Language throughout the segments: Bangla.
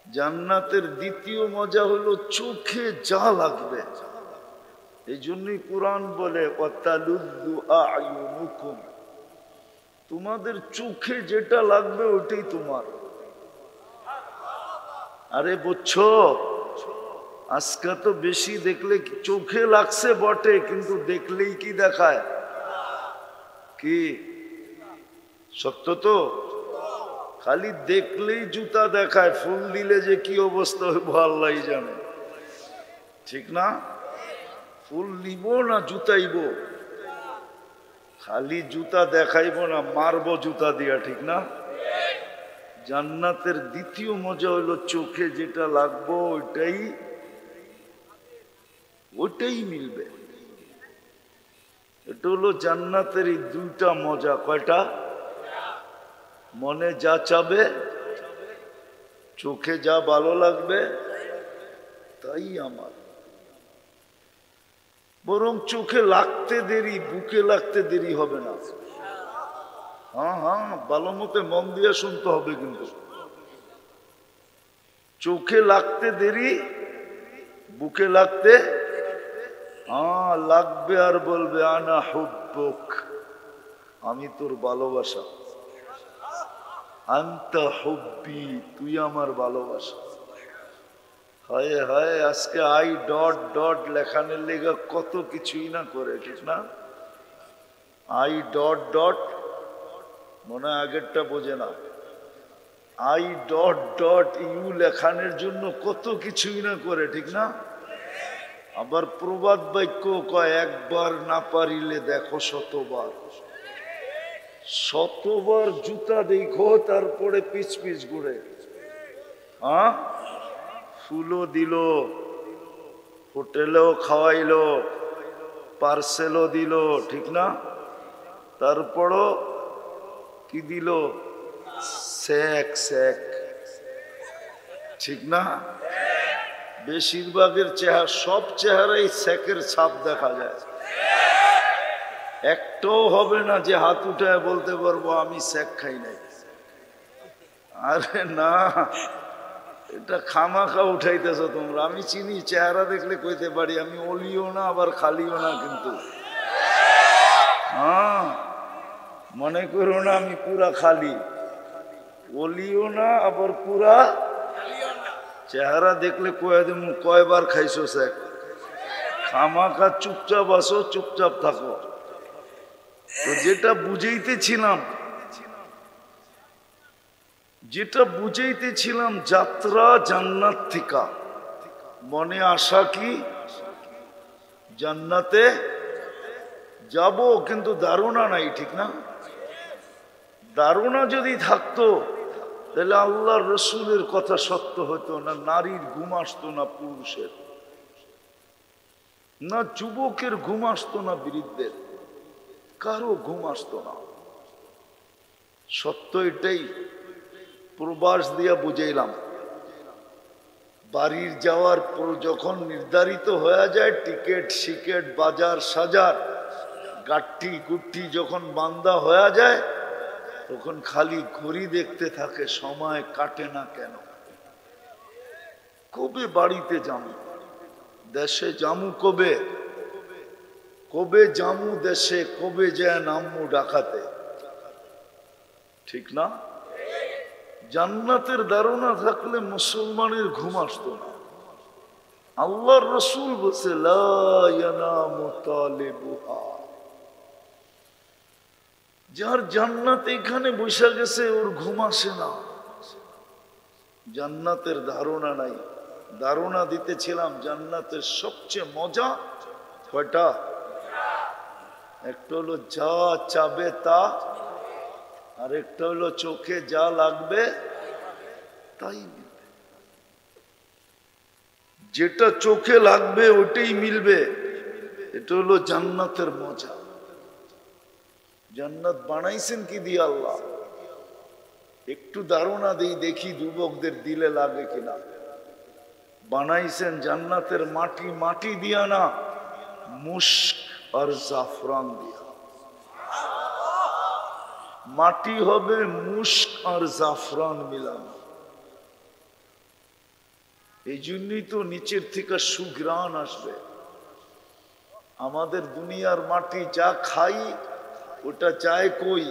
জান্নাতের দ্বিতীয় মজা হলো চোখে যা লাগবে। এই জন্যই কোরআন বলে ওয়াতালুযু আ'য়ুনুকুম, তোমাদের চোখে যেটা লাগবে ওটাই তোমার। আরে বুঝছো, আজকে তো বেশি দেখলে চোখে লাগছে বটে, কিন্তু দেখলেই কি দেখায়? কি সত্য তো? খালি দেখলেই জুতা দেখায়, ফুল দিলে যে কি অবস্থা হইব আল্লাহই জানে, ঠিক না? ফুল নিব না জুতাইব, খালি জুতা দেখাইব না, মারবো জুতা দিয়া, ঠিক না? জান্নাতের দ্বিতীয় মজা হলো চোখে যেটা লাগবো ওটাই মিলবে। এটা হলো জান্নাতের এই দুইটা মজা। কয়টা? মনে যা চাবে, চোখে যা ভালো লাগবে তাই আমার। বরং চোখে লাগতে দেরি, বুকে লাগতে দেরি হবে না। হ্যাঁ হ্যাঁ, ভালো মতে মন দিয়ে শুনতে হবে, কিন্তু চোখে লাগতে দেরি, বুকে লাগতে লাগবে, আর বলবে আনা হুব্বুক, আমি তোর ভালোবাসা, আনতা হুব্বি, তুই আমার ভালোবাসা। হায় হায়, আজকে আই ডট ডট লেখানের লেগা কত কিছুই না করে, ঠিক না? আই ডট ডট, মনে হয় আগেরটা বোঝে না। আই ডট ডট ইউ লেখানের জন্য কত কিছুই না করে, ঠিক না? আবার প্রবাদ বাক্য কয়, একবার না পারিলে দেখো শতবার। শতবার জুতা দেখো, তারপরে পিছ পিছ ঘুরে। হ্যাঁ, ফুলও দিল, হোটেলেও খাওয়াইলো, পার্সেলও দিল, ঠিক না? তারপরও কি দিল? সেক সেক, ঠিক না? বেশিরভাগের চেহারা, সব চেহারাই সেকের ছাপ দেখা যায়। একটাও হবে না যে হাত উঠায় বলতে পারবো আমি সেক খাই নাই। আরে না, এটা খামাখা উঠাইতেছো তোমরা। আমি চিনি, চেহারা দেখলে কইতে পারি আমি অলিও না আবার খালিও না, কিন্তু হ্যাঁ, মনে করো না আমি পুরা খালি, অলিও না আবার পুরা। চেহারা দেখলে কয়ে দেব কয়বার খাইছো স্যাক। খামাখা চুপচাপ আসো, চুপচাপ থাকো। তো যেটা বুঝাইতেছিলাম যাত্রা জান্নাত থেকে, মনে আশা কি জান্নাতে যাব, কিন্তু ধারণা নাই, ঠিক না? ধারণা যদি থাকতো তাহলে আল্লাহর রসুলের কথা সত্য হতো না। নারীর ঘুম আসতো না, পুরুষের না, যুবকের ঘুম আসতো না, বৃদ্ধের কারো ঘুম আসতো না। সত্য এটাই। প্রবাস দিয়া বুঝাইলাম, বাড়ির যাওয়ার পর যখন নির্ধারিত হয়ে যায়, টিকেট সিকেট বাজার সাজার গাঠি গুঠি যখন বান্দা হয়ে যায়, তখন খালি ঘড়ি দেখতে থাকে, সময় কাটে না কেন। কবে বাড়িতে যামু, দেশে যামু কবে, কবে যামু দেশে, কবে যায় নামু ডাকাতে, ঠিক না? জান্নাতের ধারণা থাকলে মুসলমানের ঘুম আসতো না। আল্লাহর রসুল বলছে লা ইয়ানামু তালিবুহা, যার জান্নাত এখানে বসে গেছে ওর ঘুম আসে না। জান্নাতের ধারণা নাই। ধারণা দিতেছিলাম জান্নাতের সবচেয়ে মজা কয়টা? একটা হলো যা চাবে তা, আর একটা হলো চোখে যা লাগবে তাই মিলবে। যেটা চোখে লাগবে ওটাই মিলবে, এটা হলো জান্নাতের মজা। জান্নাত বানাইছেন কি দিয়ে আল্লাহ? একটু ধারণা দিই, দেখি যুবকদের দিলে লাগে কিনা। বানাইছেন জান্নাতের মাটি, মাটি দিয়া না, মুস্ক আর জাফরান দিয়া। মাটি হবে মুস্ক আর জাফরান মিলানো। এই জন্যই তো নিচের থেকে সুঘ্রাণ আসবে। আমাদের দুনিয়ার মাটি যা খাই ওটা যায় কই?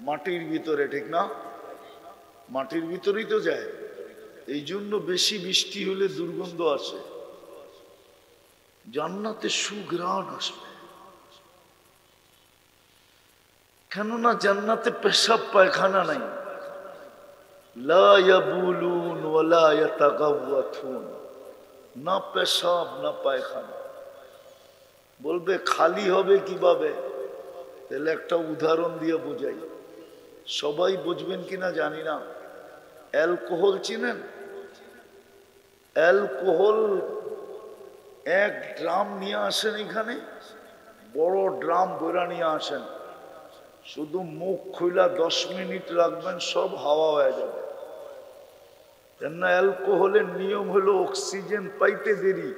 মাটির ভিতরে, ঠিক না? মাটির ভিতরেই তো যায়। এই জন্য বেশি বৃষ্টি হলে দুর্গন্ধ আসে। জান্নাতে সুঘ্রাণ আসবে, কেননা জান্নাতে পেশাব পায়খানা নাই। লা ইয়াবুলুন ওয়ালা ইয়াতাগাওয়াতুন, না পেশাব না পায়খানা। বলবে খালি হবে কিভাবে? তাহলে একটা উদাহরণ দিয়ে বোঝাই, সবাই বুঝবেন কিনা জানি না। অ্যালকোহল চিনেন? অ্যালকোহল 1 ড্রাম নিয়ে আসেন, এখানে বড় ড্রাম ভরা নিয়ে আসেন, শুধু মুখ খুলা 10 মিনিট রাখবেন, সব হাওয়া হয়ে যাবে। কেননা অ্যালকোহলের নিয়ম হলো অক্সিজেন পাইতে দেরি,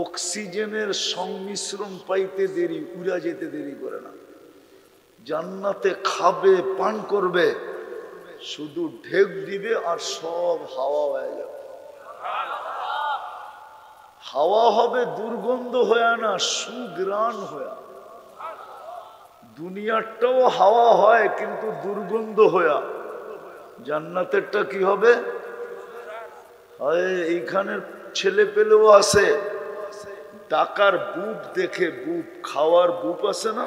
অক্সিজেনের সংমিশ্রণ পাইতে দেরি, উড়া যেতে দেরি করে না। জান্নাতে খাবে, পান করবে, শুধু ঢেক দিবে আর সব হাওয়া হয়ে যাবে। হাওয়া হবে দুর্গন্ধ হয়ে না, সুঘ্রাণ হয়ে। দুনিয়ারটাও হাওয়া হয় কিন্তু দুর্গন্ধ হয়ে, জান্নাতেরটা কি হবে? এইখানের ছেলে পেলেও আছে, টাকার বুপ দেখে, বুপ খাওয়ার বুপ আছে না,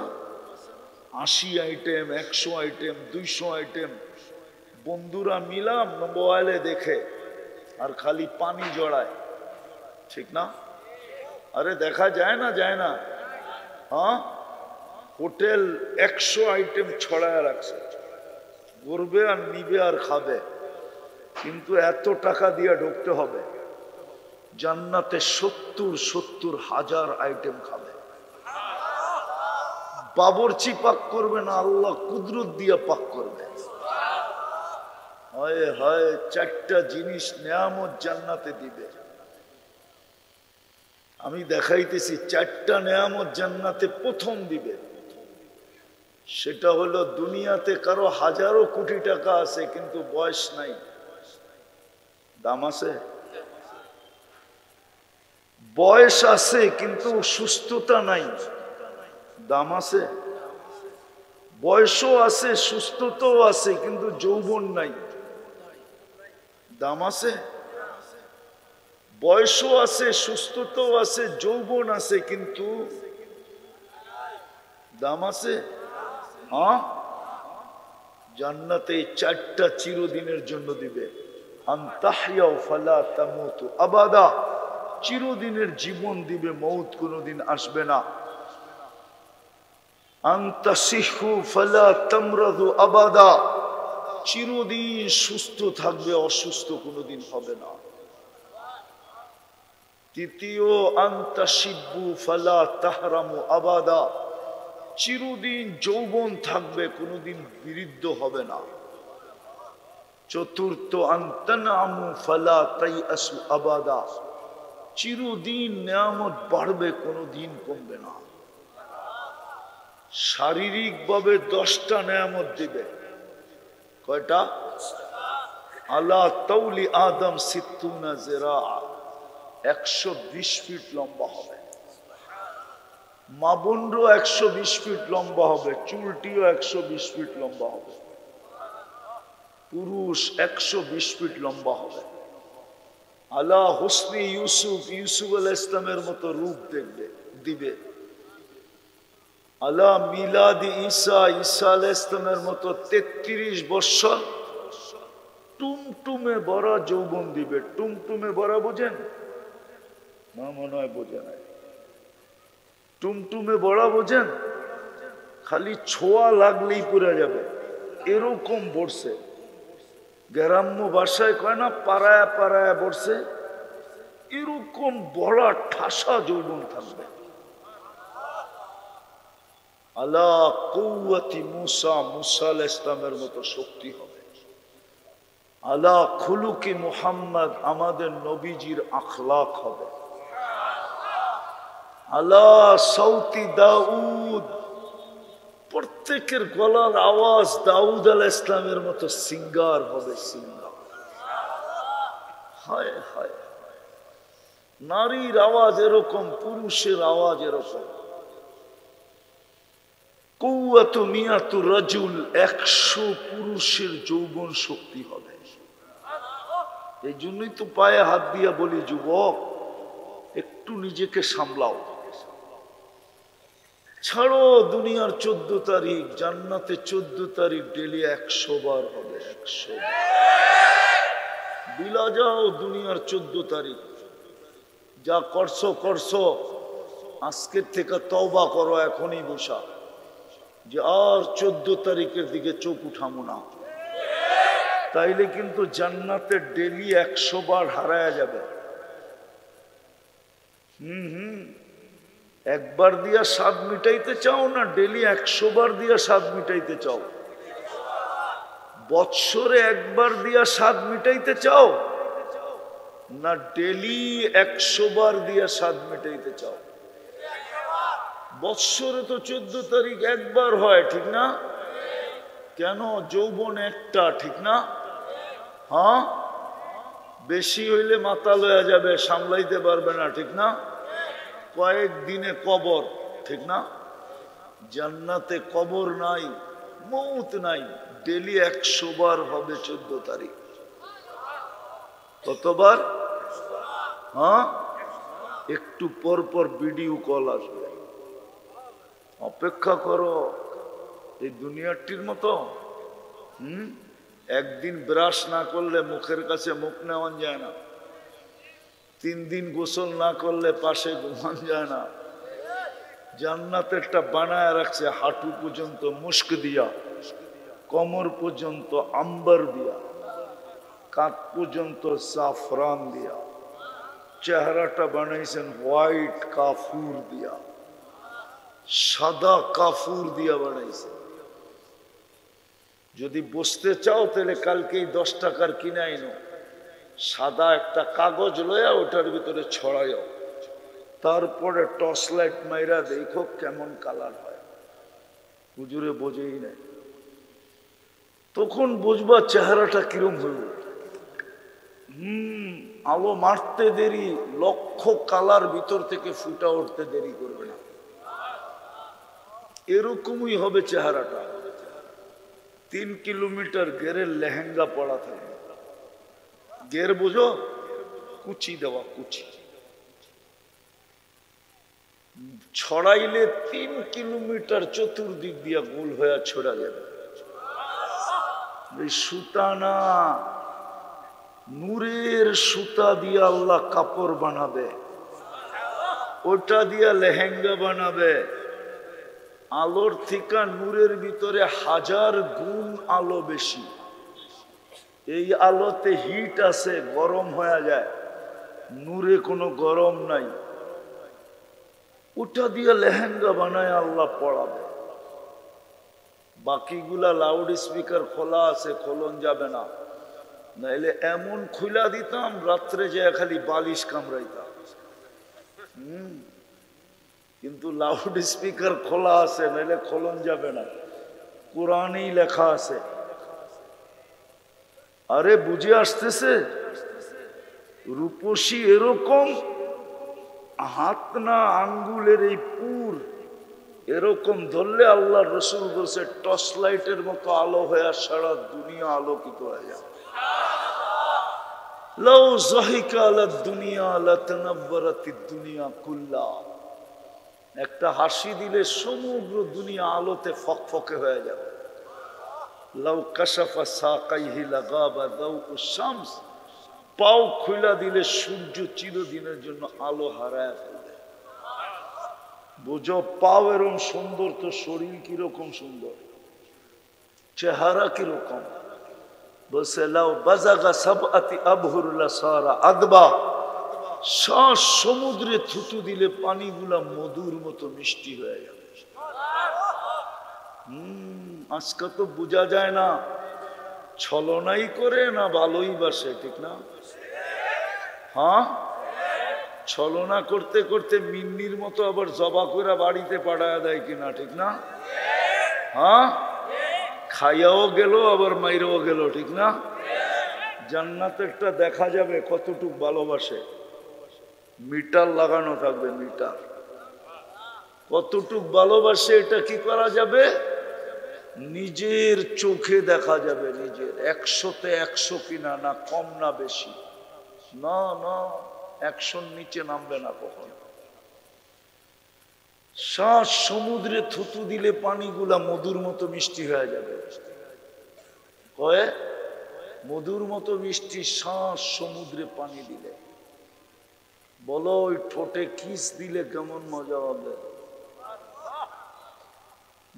80 আইটেম, 100 আইটেম, 200 আইটেম, বন্ধুরা মিলাম মোবাইলে দেখে আর খালি পানি জড়ায়, ঠিক না? আরে দেখা যায় না, যায় না? হ্যাঁ, হোটেল 100 আইটেম ছড়ায় রাখছে, করবে আর নিবে আর খাবে, কিন্তু এত টাকা দিয়ে ঢুকতে হবে। জান্নাতে 70 হাজার আইটেম খাবে। বাবরচি পাক করবে না, আল্লাহ কুদরত দিয়ে পাক করবে। হায় হায়, 4টা জিনিস নেয়ামত জান্নাতে দিবে। আমি দেখাইতেছি 4টা নেয়ামত জান্নাতে প্রথম দিবে। সেটা হলো, দুনিয়াতে কারো হাজারো কোটি টাকা আছে কিন্তু বয়স নাই, দাম আছে? বয়স আছে কিন্তু সুস্থতা নাই, দাম আছে? বয়সও আছে, সুস্থতাও আছে কিন্তু যৌবন নাই, দাম আছে? বয়সও আছে, সুস্থতাও আছে, যৌবন আছে, কিন্তু দাম আছে? হ্যাঁ, জান্নাতে 4টা চিরদিনের জন্য দিবে। আনতাহইয়াউ ফালা তামুতু আবাদা, চিরদিনের জীবন দিবে, মৌত কোনোদিন আসবে না। আনতাসিহু ফালা তামরাদু আবাদা, চিরদিন সুস্থ থাকবে, অসুস্থ কোনোদিন হবে না। তৃতীয়, আনতাশিব্বু ফালা তাহরামু আবাদা, চিরদিন যৌবন থাকবে, কোনোদিন বিরুদ্ধ হবে না। চতুর্থ, আনতানামু ফালা তাইআসু আবাদা, চিরদিন নিয়ামত বাড়বে, কোনোদিন কমবে না। শারীরিকভাবে 10টা নিয়ামত দিবে। কয়টা? আলা তাউলি আদম 60 জিরা, 120 ফিট লম্বা হবে। মা বোনরও 120 ফিট লম্বা হবে, চুলটিও 120 ফিট লম্বা হবে। পুরুষ 120 ফিট লম্বা হবে। আলা হুসনি ইউসুফ, ইউসুফ আলাইহিস সালামের মতো রূপ দেখবে, দিবে। আলা মিলাদি ঈসা, ঈসা আলাইহিস সালামের মতো 33 বছর টুমটুমে বড় যৌবন দিবে। টুমটুমে বড় বোঝেন না? মনে হয় বোঝে না। টুমটুমে বড় বোঝেন? খালি ছোঁয়া লাগলেই পুরা যাবে, এরকম বর্ষে। গ্রাম্য ভাষায় কয় না, পাড়ায় পাড়ায় বর্ষে, এরকম বড় ঠাসা যৌবন থাকবে। আলা কুওয়াতি মুসা, মুসা আলাইহিস সালামের মতো শক্তি হবে। আলা খুলুকি মুহাম্মদ, আমাদের নবীজির আখলাক হবে। আলা সাউতি দাউদ, প্রত্যেকের গলার আওয়াজ দাউদ আলাইহিস সালামের মতো সিঙ্গার হবে, সিঙ্গার। হায় হায়, নারীর আওয়াজ এরকম, পুরুষের আওয়াজ এরকম। কুওয়াতু মিয়াতু রাজুল, 100 পুরুষের যৌবন শক্তি হবে। এই জন্যই তো পায়ে হাত দিয়া বলি, যুবক একটু নিজেকে সামলাও, ছাড়ো দুনিয়ার 14 তারিখ, জান্নাতে 14 তারিখ ডেলি 100 বার হবে। 100 বিলা যাও দুনিয়ার 14 তারিখ, যা করছো করছো, আজকের থেকে তওবা করো এখনই বসা, যে আর 14 তারিখের দিকে চোখ উঠামো না। তাইলে কিন্তু জান্নাতে ডেলি 100 বার হারায়া যাবে। একবার দিয়া স্বাদ মিটাইতে চাও না ডেলি 100 বার দিয়া স্বাদ মিটাইতে চাও? বৎসরে একবার দিয়া স্বাদ মিটাইতে চাও না ডেলি 100 বার দিয়া স্বাদ মিটাইতে চাও? বৎসরে তো 14 তারিখ একবার হয়, ঠিক না? কেন? যৌবন একটা, ঠিক না? হ্যাঁ, বেশি হইলে মাথা লয়া যাবে, সামলাইতে পারবে না, ঠিক না? কয়েকদিনে কবর, ঠিক না? জান্নাতে কবর নাই, মৌত নাই, ডেলি 100 বার হবে 14 তারিখ। কতবার? হ্যাঁ, একটু পর পর ভিডিও কল আসবে, অপেক্ষা করো। এই দুনিয়াটির মতো একদিন ব্রাশ না করলে মুখের কাছে মুখ নেওয়া যায় না, 3 দিন গোসল না করলে পাশে ঘুমান যায় না। জান্নাতেরটা বানায় রাখছে হাঁটু পর্যন্ত মুস্ক দিয়া, কোমর পর্যন্ত আম্বার দিয়া, কাঁধ পর্যন্ত জাফরান দিয়া, চেহারাটা বানাইছেন হোয়াইট কাফুর দিয়া, সাদা কাফুর দিয়া বানাইছে। যদি বসতে চাও তাহলে কালকেই 10 টাকার কিনে আইনো, সাদা একটা কাগজ লয়া ওটার ভিতরে ছড়াইও, তারপরে টর্চ লাইট মাইরা দেখো কেমন কালার হয়। হুজুরে বোঝেই নাই, তখন বুঝবা চেহারাটা কিরম হইল। আলো মারতে দেরি, লক্ষ কালার ভিতর থেকে ফুটা উঠতে দেরি করবে না। এরকমই হবে চেহারাটা। 3 কিলোমিটার গেরের লেহেঙ্গা পড়া থাকে, গের বুঝো, কুচি দেওয়া, কুচি ছড়াইলে 3 কিলোমিটার চতুর্দিক দিয়া গোল হয়ে ছড়া যাবে। সুতা না, নূরের সুতা দিয়ে আল্লাহ কাপড় বানাবে, ওটা দিয়া লেহেঙ্গা বানাবে। আলোর থেকে নূরের ভিতরে 1000 গুণ আলো বেশি। এই আলোতে হিট আছে, গরম হয়ে যায়, নূরে কোনো গরম নাই। ওটা দিয়ে লেহেঙ্গা বানায় আল্লাহ পড়াবে। বাকিগুলা লাউড স্পিকার খোলা আছে, খোলন যাবে না, নাইলে এমন খুলা দিতাম রাত্রে যে খালি বালিশ কামড়াইতাম। কিন্তু লাউড স্পিকার খোলা আছে, নাইলে খোলন যাবে না, কোরআনেই লেখা আছে। আরে বুঝে আসতেছে? রূপসী এরকম, হাত না আঙ্গুলের এই পুর এরকম ধরলে আল্লাহ রসুল বলছে টর্চ লাইটের মতো আলো হয়ে সারা দুনিয়া আলোকিত হয়ে যাবে। লাউ যাহিকা আলা দুনিয়া লাতানাব্বারাতিদ দুনিয়া কুল্লা, একটা হাসি দিলে সমগ্র দুনিয়া আলোতে ফকফকে হয়ে যাবে। লাউ কাশাফা সাকাইহি লাগাবা দাউউশ শামস, পাও খুলা দিলে সূর্য চিরদিনের জন্য আলো হারায় ফেলবে। বুঝো, পাও এরকম সুন্দর তো শরীর কিরকম সুন্দর, চেহারা কিরকম। বলছে লাউ বাজাগা সাবআতি আবহুর লাসারা আদবা, শ্বাস সমুদ্রে থুতু দিলে পানিগুলা মধুর মতো মিষ্টি হয়ে যাবে। আজকে তো বোঝা যায় না ছলনাই করে না ভালোই বাসে, ঠিক না? হ্যাঁ, ছলনা করতে করতে মিন্নির মতো আবার জবা করে বাড়িতে পাঠায় দেয় কিনা, ঠিক না? হ্যাঁ, খাইয়াও গেল আবার মাইরাও গেল, ঠিক না? জান্নাতেরটা দেখা যাবে কতটুক ভালোবাসে। মিটার লাগানো থাকবে, মিটার কতটুক ভালোবাসে এটা কি করা যাবে, নিজের চোখে দেখা যাবে। নিজের 100-তে 100 কিনা, না কম না বেশি, না না 100-র নিচে নামবে না কখনো। শ্বাস সমুদ্রে থুতু দিলে পানিগুলা মধুর মতো মিষ্টি হয়ে যাবে। কয়ে মধুর মতো মিষ্টি শ্বাস সমুদ্রে পানি দিলে। বলো ওই ঠোঁটে কিস দিলে কেমন মজা হবে।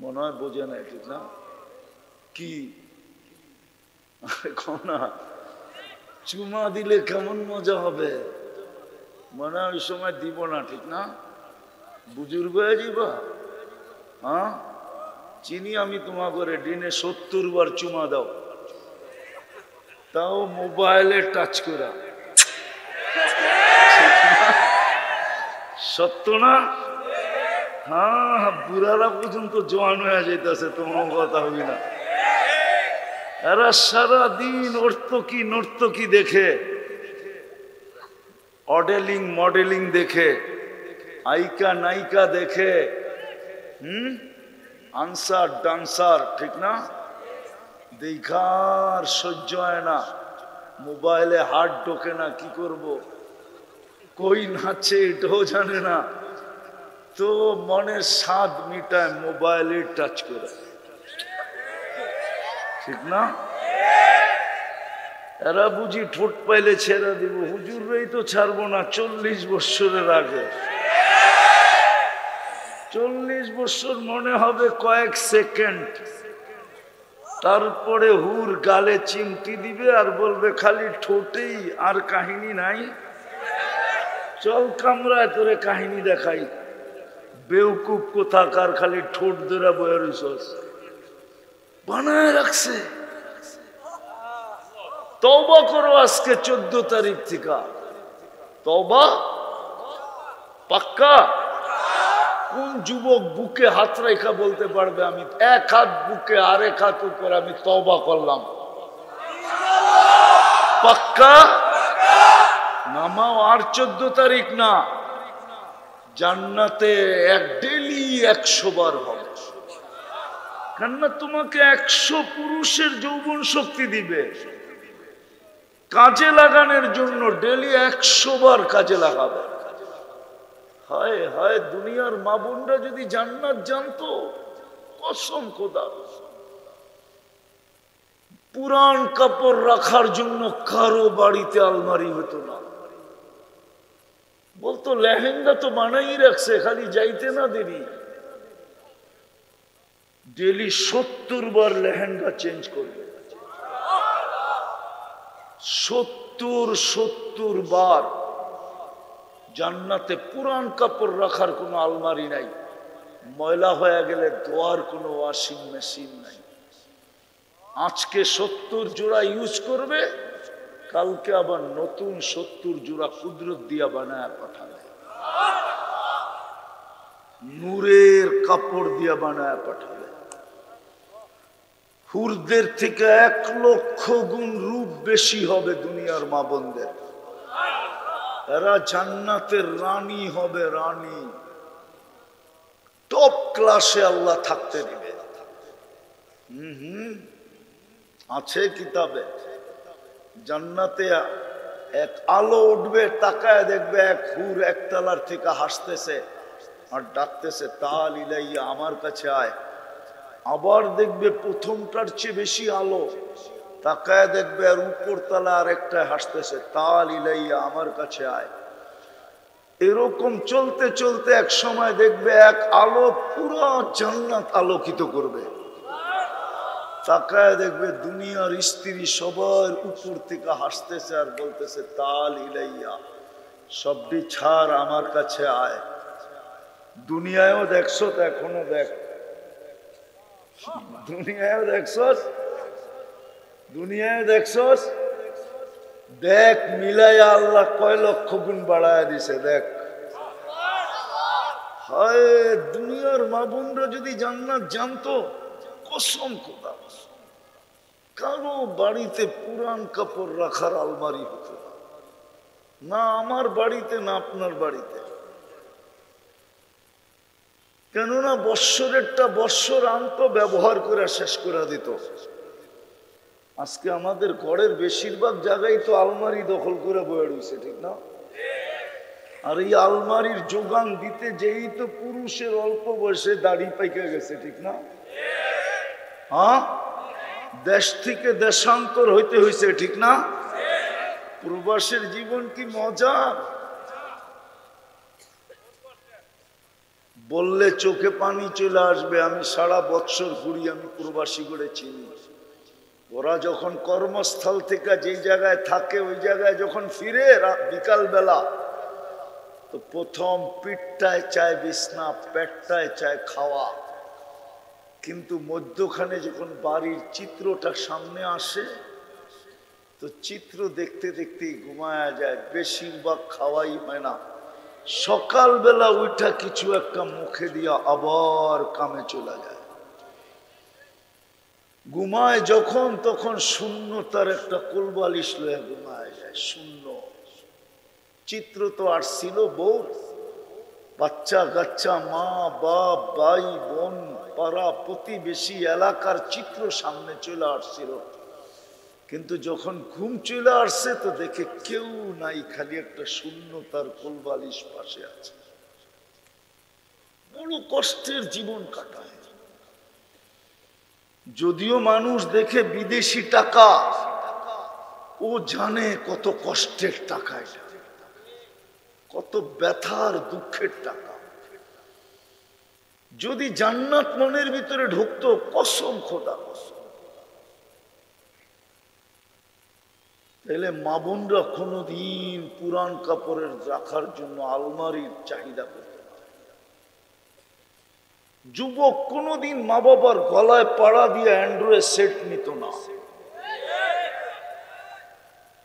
মনে হয় বোঝে না, ঠিক না? কি না চুমা দিলে কেমন মজা হবে, মনে হয় ওই সময় দিব না, ঠিক না? বুজুর্গ হয়ে যাবা। হ্যাঁ, চিনি আমি তোমাকে দিনে 70 বার চুমা দাও, তাও মোবাইলে টাচ করা। সত্য না? হ্যাঁ, বুড়ারা পর্যন্ত জোয়ান হয়ে যেতেছে, তোমার কথা হবি না। এরা সারাদিন নর্তকী দেখে, মডেলিং দেখে, আইকা নায়িকা দেখে, আনসার ডান্সার, ঠিক না? দেখার সহ্য হয় না, মোবাইলে হাত ঢোকে না, কি করব, কই নাচে এটাও জানে না, তো মনের স্বাদ মিটায় মোবাইলে টাচ করে, ঠিক না? এরা বুঝি ঠোঁট পাইলে ছেড়ে দিব, হুজুররাই তো ছাড়বো না। 40 বৎসরের আগে, 40 বৎসর মনে হবে কয়েক সেকেন্ড, তারপরে হুর গালে চিমটি দিবে আর বলবে খালি ঠোঁটেই, আর কাহিনী নাই। চল কামরায় তোরে কাহিনী দেখাই, বেউকুব কোথাকার, খালি ঠোঁট ধরে বয়ে রইছস। বানায় রাখছে। তওবা করো আজকে 14 তারিখ থেকে, তওবা পাক্কা। কোন যুবক বুকে হাত রেখা বলতে পারবে আমি এক হাত বুকে আরেক হাত উপর আমি তওবা করলাম? পাক্কা নামাও। আর 14 তারিখ না, জান্নাতে ডেইলি 100 বার হবে। কেননা তোমাকে 100 পুরুষের যৌবন শক্তি দিবে কাজে লাগানোর জন্য, ডেইলি 100 বার কাজে লাগাবে। হায় হায়, দুনিয়ার মা বোনরা যদি জান্নাত জানতো, কসম খোদা, পুরান কাপড় রাখার জন্য কারো বাড়িতে আলমারি হতো না। বলতো লেহেঙ্গা তো বানাই রাখছে, খালি যাইতে না দেরি। ডেইলি 70 বার লেহেঙ্গা চেঞ্জ করবে, 70 বার। জান্নাতে পুরান কাপড় রাখার কোনো আলমারি নাই, ময়লা হয়ে গেলে ধোয়ার কোনো ওয়াশিং মেশিন নাই। আজকে 70 জোড়া ইউজ করবে, কালকে আবার নতুন 70 জোড়া কুদরত দিয়া বানায় পাঠাবে, নূরের কাপড় দিয়া বানায় পাঠাবে। হুরদের থেকে 1 লক্ষ গুণ রূপ বেশি হবে দুনিয়ার মা বোনদের। এরা জান্নাতের রানী হবে, রানী। টপ ক্লাসে আল্লাহ থাকতে দিবে। আছে কিতাবে, জান্নাতে এক আলো উঠবে, তাকায় দেখবে এক হুর একতলার থেকে হাসতেছে আর ডাকতেছে, তাল ইলাইয়া, আমার কাছে আয়। আবার দেখবে প্রথমটার চেয়ে বেশি আলো, তাকায় দেখবে আর উপর তলা আর একটা হাসতেছে, তাল ইলাইয়া, আমার কাছে আয়। এরকম চলতে চলতে এক সময় দেখবে এক আলো পুরো জান্নাত আলোকিত করবে। তাকায় দেখবে দুনিয়ার স্ত্রী সবার উপর থেকে হাসতেছে আর বলতেছে, তাল ইলাইয়া, সবটি ছাড়, আমার কাছে আয়। দুনিয়ায়ও দেখছো, এখনো দেখ, দুনিয়ায় দেখছস, দুনিয়ায় দেখছস, দেখ মিলাইয়া আল্লাহ কয় লক্ষ গুণ বাড়ায় দিছে, দেখ। হায়, দুনিয়ার মা বোনরা যদি জান্নাত জানতো, কসম খোদা, কারো বাড়িতে পুরান কাপড় রাখার আলমারি হতো না, না আমার বাড়িতে না আপনার বাড়িতে। কেননা বৎসরেরটা বৎসর আনতো, ব্যবহার করে শেষ করে দিত। আজকে আমাদের ঘরের বেশিরভাগ জায়গায় তো আলমারি দখল করে বয়ে রয়েছে, ঠিক না? আর এই আলমারির যোগান দিতে যেই তো পুরুষের অল্প বয়সে দাড়ি পাইকে গেছে, ঠিক না? হ্যাঁ, দেশ থেকে দেশান্তর হইতে হয়েছে, ঠিক না? প্রবাসের জীবন কি মজা! বললে চোখে পানি চলে আসবে। আমি সারা বৎসর ঘুরি, আমি প্রবাসী করে চিনি। ওরা যখন কর্মস্থল থেকে যেই জায়গায় থাকে ওই জায়গায় যখন ফিরে বিকাল বেলা, তো প্রথম পিঠটায় চায় বিছনা, পেটটায় চায় খাওয়া, কিন্তু মধ্যখানে যখন বাড়ির চিত্রটা সামনে আসে তো চিত্র দেখতে দেখতেই ঘুমায়া যায়। বেশিরভাগ খাওয়াই হয় না। সকালবেলা উঠা কিছু একটা মুখে দিয়া আবার কামে চলে যায়। ঘুমায় যখন তখন শূন্যতার একটা কোলবালিশ লয়ে ঘুমায় যায়, শূন্য। চিত্র তো আর ছিল বউ, বাচ্চা কাচ্চা, মা বাপ, ভাই বোন, পাড়া প্রতিবেশী, এলাকার চিত্র সামনে চলে আসছিল। কিন্তু যখন ঘুম চলে আসছে তো দেখে কেউ নাই, খালি একটা শূন্যতার কোলবালিশ পাশে আছে। বড় কষ্টের জীবন কাটায়। যদিও মানুষ দেখে বিদেশি টাকা, ও জানে কত কষ্টের টাকা, এটা কত ব্যথার দুঃখের টাকা। যদি জান্নাত মনের ভিতরে ঢুকতো, কসম খোদা কসম, তাহলে মা বোনরা কোনোদিন পুরান কাপড়ের রাখার জন্য আলমারির চাহিদা করত না। যুবক কোনোদিন মা বাবার গলায় পাড়া দিয়ে অ্যান্ড্রয়েড সেট নিত না।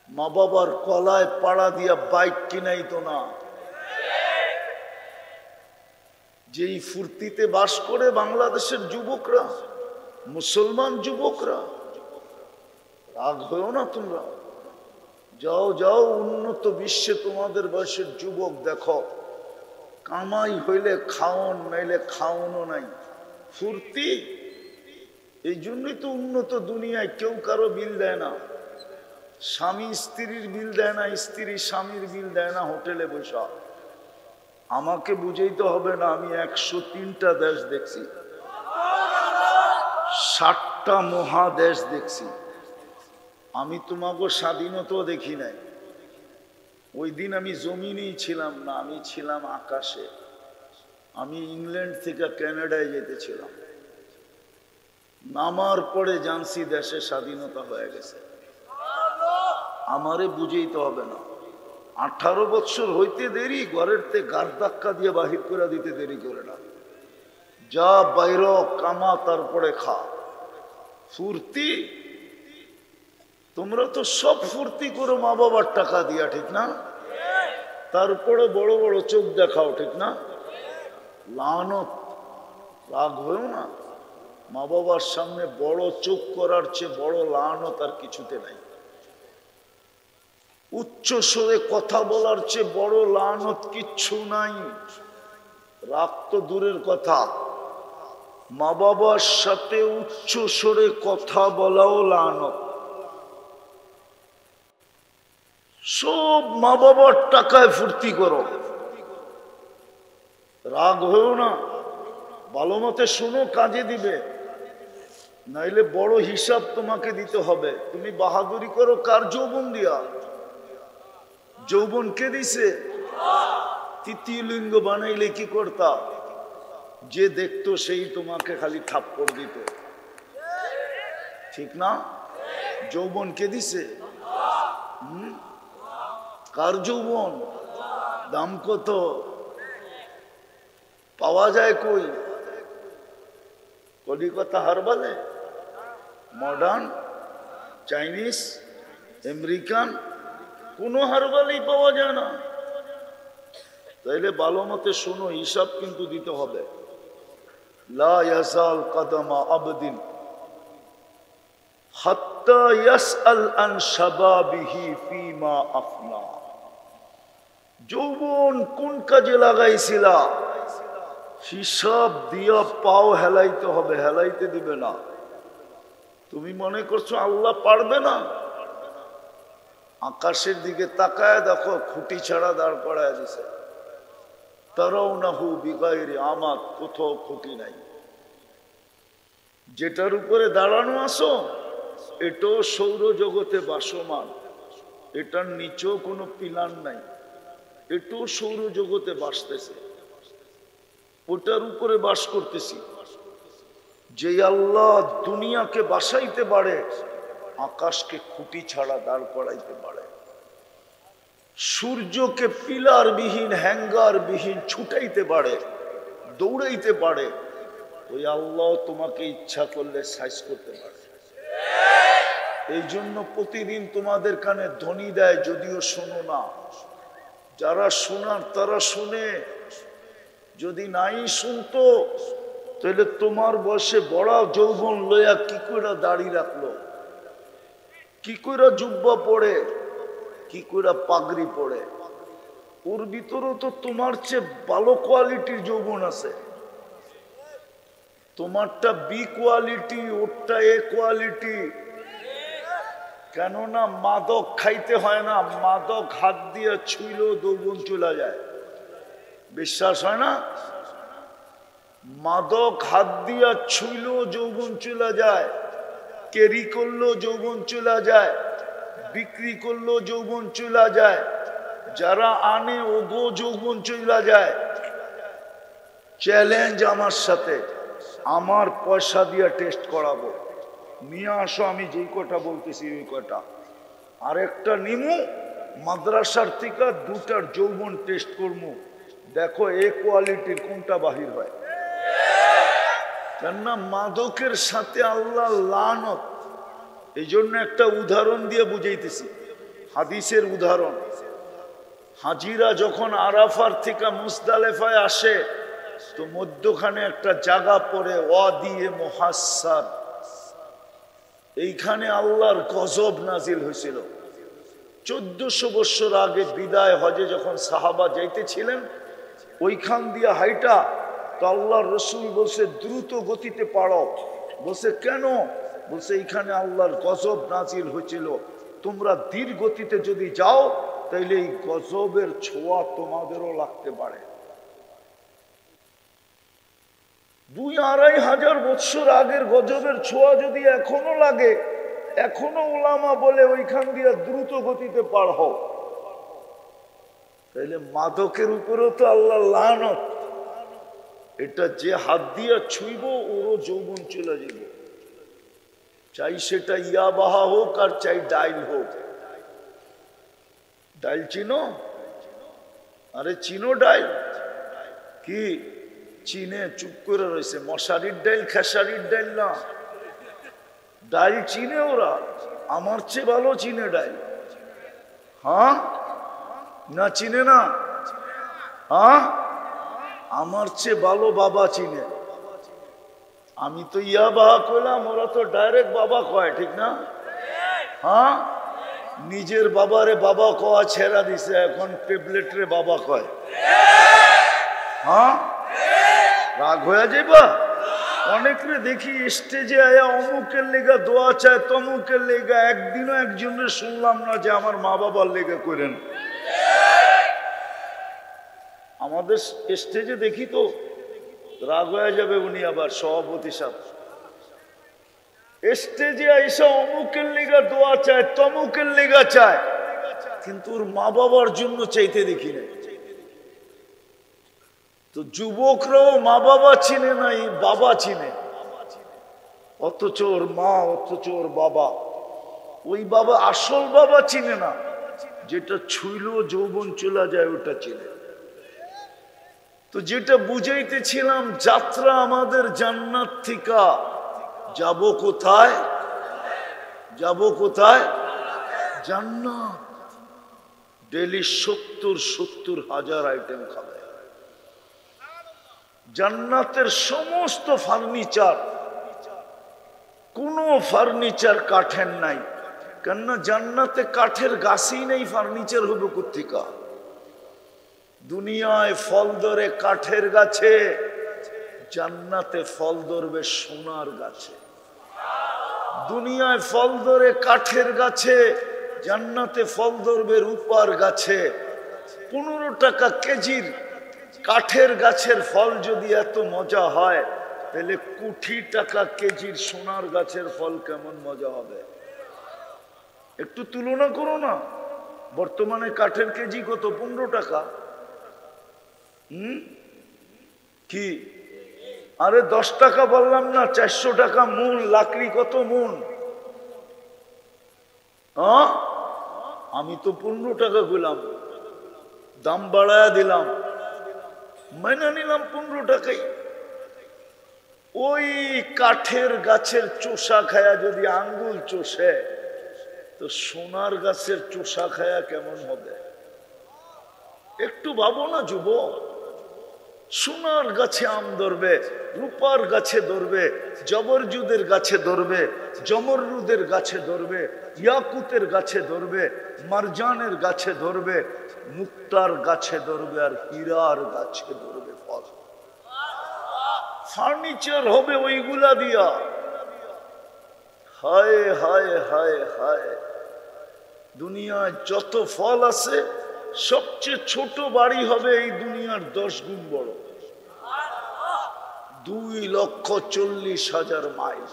মা বাবার গলায় পাড়া দিয়া বাইক কিনাইত না। যেই ফুর্তিতে বাস করে বাংলাদেশের যুবকরা, মুসলমান যুবকরা, রাগ হয়েও না তোমরা। যাও যাও উন্নত বিশ্বে তোমাদের বয়সের যুবক দেখো, কামাই হইলে খাওন, নাইলে খাওনও নাই, ফুর্তি। এই জন্যই তো উন্নত দুনিয়ায় কেউ কারো বিল দেয় না। স্বামী স্ত্রীর বিল দেয় না, স্ত্রী স্বামীর বিল দেয় না হোটেলে বসা। আমাকে বুঝাইতে হবে না, আমি 103টা দেশ দেখছি, 60টা মহাদেশ দেখছি। আমি তোমাকে স্বাধীনতাও দেখি নাই। ওই দিন আমি জমিনেই ছিলাম না, আমি ছিলাম আকাশে। আমি ইংল্যান্ড থেকে কানাডায় যেতেছিলাম। নামার পরে জানছি দেশে স্বাধীনতা হয়ে গেছে। আমারে বুঝাইতে হবে না। 18 বছর হইতে দেরি, ঘরের তে গার ধাক্কা দিয়ে বাহির করে দিতে দেরি করে না। যা বাইর কামা, তারপরে খা। ফুর্তি, তোমরা তো সব ফুর্তি করো মা বাবার টাকা দিয়া, ঠিক না? তারপরে বড় বড় চোখ দেখাও, ঠিক না? লানত, রাগ হয়েও না। মা বাবার সামনে বড় চোখ করার চেয়ে বড় লানত আর কিছুতে নাই। উচ্চ স্বরে কথা বলার চেয়ে বড় লানত কিচ্ছু নাই। রাগ তো দূরের কথা, মা বাবার সাথে উচ্চ স্বরে কথা বলাও লানত। সব মা বাবার টাকায় ফুর্তি করো, রাগ হয়েও না। ভালো মতে শোনো, কাজে দিবে, নাইলে বড় হিসাব তোমাকে দিতে হবে। তুমি বাহাদুরি করো কার যৌবন দিয়া? যৌবন কে দিছে? তৃতীয় লিঙ্গ বানাইলে কি করতা? যে দেখতো সেই তোমাকে খালি থাপ্পড় দিত, ঠিক না? যৌবন কে দিছে? কার যৌবন? দাম কত? পাওয়া যায় কই? কলিকাতা হারবালে, মডার্ন, চাইনিজ, আমেরিকান, কোনো হারবালেই পাওয়া যায় না। তাইলে ভালো মতে শোনো, হিসাব কিন্তু দিতে হবে। লা ইয়াজাল কদমা আবদিন হাত্তা হাত্তা ইয়াসআল আন শাবাবিহি ফীমা আফনা। যৌবন কোন কাজে লাগাইছিলা হিসাব দিয়া পাও হেলাইতে হবে, হেলাইতে দিবে না। তুমি মনে করছো আল্লাহ পারবে না? আকাশের দিকে তাকায় দেখো, খুঁটি ছাড়া দাঁড় করায় দিছে। তারাউনাহু বিগাইরি আমাদ, কোথাও খুঁটি নাই। যেটার উপরে দাঁড়ানো আসো এটাও সৌরজগতে বাসমান, এটার নিচেও কোনো পিলার নাই, এটাও সৌরজগতে বাসতেছে, ওটার উপরে বাস করতেছি। যে আল্লাহ দুনিয়াকে বাসাইতে পারে, আকাশকে খুঁটি ছাড়া দাঁড় করাইতে পারে, সূর্যকে পিলার বিহীন হ্যাঙ্গার বিহীন ছুটাইতে পারে, দৌড়াইতে পারে, ওই আল্লাহ তোমাকে ইচ্ছা করলে সাইজ করতে পারে। এই জন্য প্রতিদিন তোমাদের কানে ধ্বনি দেয়, যদিও শোনো না। যারা শোনার তারা শুনে, যদি নাই শুনতো তাহলে তোমার বয়সে বড় যৌবন লইয়া কি করে দাড়ি রাখলো, কি করে জুব্বা পড়ে, কি করে পাগড়ি পড়ে। ওর ভিতরেও তো তোমার চেয়ে ভালো কোয়ালিটির যৌবন আছে। তোমারটা বি কোয়ালিটি, ওরটা এ কোয়ালিটি। কেননা মাদক খাইতে হয় না, মাদক হাত দিয়ে ছুঁইলেও যৌবন চলে যায়। বিশ্বাস হয় না? মাদক হাত দিয়া ছুঁইলেও যৌবন চলে যায়, ক্যারি করলেও যৌবন চলে যায়, বিক্রি করলেও যৌবন চলে যায়, যারা আনে ওগো যৌবন চলে যায়। চ্যালেঞ্জ আমার সাথে, আমার পয়সা দিয়ে টেস্ট করাবো, নিয়ে আসো। আমি যেই কটা বলতেছি ওই কটা, আরেকটা নিমু মাদ্রাসার থেকে, দুটার যৌবন টেস্ট করবো, দেখো এ কোয়ালিটির কোনটা বাহির হয়। কেননা মাদকের সাথে আল্লাহ লানত। এই জন্য একটা উদাহরণ দিয়ে বুঝাইতেছি, হাদিসের উদাহরণ। হাজিরা যখন আরাফার থেকে মুজদালিফায় আসে, তো মধ্যখানে একটা জায়গা পড়ে ওয়াদিয়ে মুহাসসার। এইখানে আল্লাহর গজব নাজিল হয়েছিল 1400 বছর আগে। বিদায় হজে যখন সাহাবা যাইতেছিলেন, ওইখান দিয়ে হাইটা, তো আল্লাহর রসুল বলছে দ্রুত গতিতে পারো। বলছে কেন? বলছে এইখানে আল্লাহর গজব নাজিল হয়েছিল, তোমরা ধীর গতিতে যদি যাও তাইলে এই গজবের ছোঁয়া তোমাদেরও লাগতে পারে। 2-2.5 বছর আগের গজবের ছোঁয়া যদি এখনো লাগে, এখনো উলামা বলে ওইখান দিয়ে দ্রুত গতিতে পার হও, তাইলে মাদকের উপরেও তো আল্লাহ লানত। এটা যে হাত দিয়ে ছুঁইব ওরও যৌবন চলে যাবে, চাই সেটা ইয়াবাহা হোক আর চাই ডাইল হোক। ডাইল চিনো? আরে চিনো ডাইল কি? চিনে চুপ করে রয়েছে। মশারির ডাইল, খেসারির ডাইল না, ডাইল চিনে ওরা, আমার চেয়ে ভালো চিনে ডাইল। হ্যাঁ না চিনে না? হ্যাঁ, আমার চেয়ে ভালো বাবা চিনে। আমি তো ইয়া বাবা কইলাম, ওরা তো ডাইরেক্ট বাবা কয়, ঠিক না? হ্যাঁ, নিজের বাবারে বাবা কওয়া ছেড়া দিছে, এখন ট্যাবলেটরে বাবা কয়। হ্যাঁ, রাগ হয়ে যাইবা? অনেকরে দেখি স্টেজে আয়া অমুকের লেগা দোয়া চায়, তমুকের লেগা। একদিনও একজনের শুনলাম না যে আমার মা বাবার লেগা করেন। আমাদের স্টেজে দেখি তো রাগ হয়ে যাবে উনি, আবার সভাপতি সাহেব স্টেজে আইসা অমুকের লেগা দোয়া চায়, তমুকের লেগা চায়, কিন্তু ওর মা বাবার জন্য চাইতে দেখি না। তো যুবকরাও মা বাবা চিনে নাই, বাবা চিনে, অথচ ওর মা, অথচ ওর বাবা। ওই বাবা আসল বাবা চিনে না, যেটা ছুঁইলেও যৌবন চলে যায় ওটা চিনে। তো যেটা বুঝাইতেছিলাম, যাত্রা আমাদের জান্নাত থেকে যাব কোথায়? যাব কোথায়? জান্নাত। ডেলি 70 হাজার আইটেম খাবে। জান্নাতের সমস্ত ফার্নিচার কোনো ফার্নিচার কাঠের নাই, কেননা জান্নাতে কাঠের গাছই নেই, ফার্নিচার হবে কোত্থেকে? দুনিয়ায় ফল ধরে কাঠের গাছে, জান্নাতে ফল ধরবে সোনার গাছে। দুনিয়ায় ফল ধরে কাঠের গাছে, জান্নাতে ফল ধরবে রূপার গাছে। 15 টাকা কেজির কাঠের গাছের ফল যদি এত মজা হয়, তাহলে কোটি টাকা কেজির সোনার গাছের ফল কেমন মজা হবে? একটু তুলনা করো না। বর্তমানে কাঠের কেজি কত? 15 টাকা। কি আরে 10 টাকা বললাম না, 400 টাকা মূল। লাকড়ি কত মূল? আমি তো 15 টাকা গুলাম, দাম বাড়ায়া দিলাম, মাইনা নিলাম 15 টাকাই। ওই কাঠের গাছের চোষা খায়া যদি আঙ্গুল চষে, তো সোনার গাছের চোষা খায়া কেমন হবে? একটু ভাবো না যুবক। সোনার গাছে আম ধরবে, রূপার গাছে ধরবে, জবরজুদের গাছে ধরবে, জমরুদের গাছে ধরবে, ইয়াকুতের গাছে ধরবে, মারজানের গাছে ধরবে, মুক্তার গাছে ধরবে, আর হীরার গাছে ধরবে ফল। ফার্নিচার হবে ওইগুলা দিয়া। হায় হায় হায় হায়, দুনিয়ায় যত ফল আছে, সবচেয়ে ছোট বাড়ি হবে এই দুনিয়ার 10 গুণ বড়। 2,40,000 মাইল।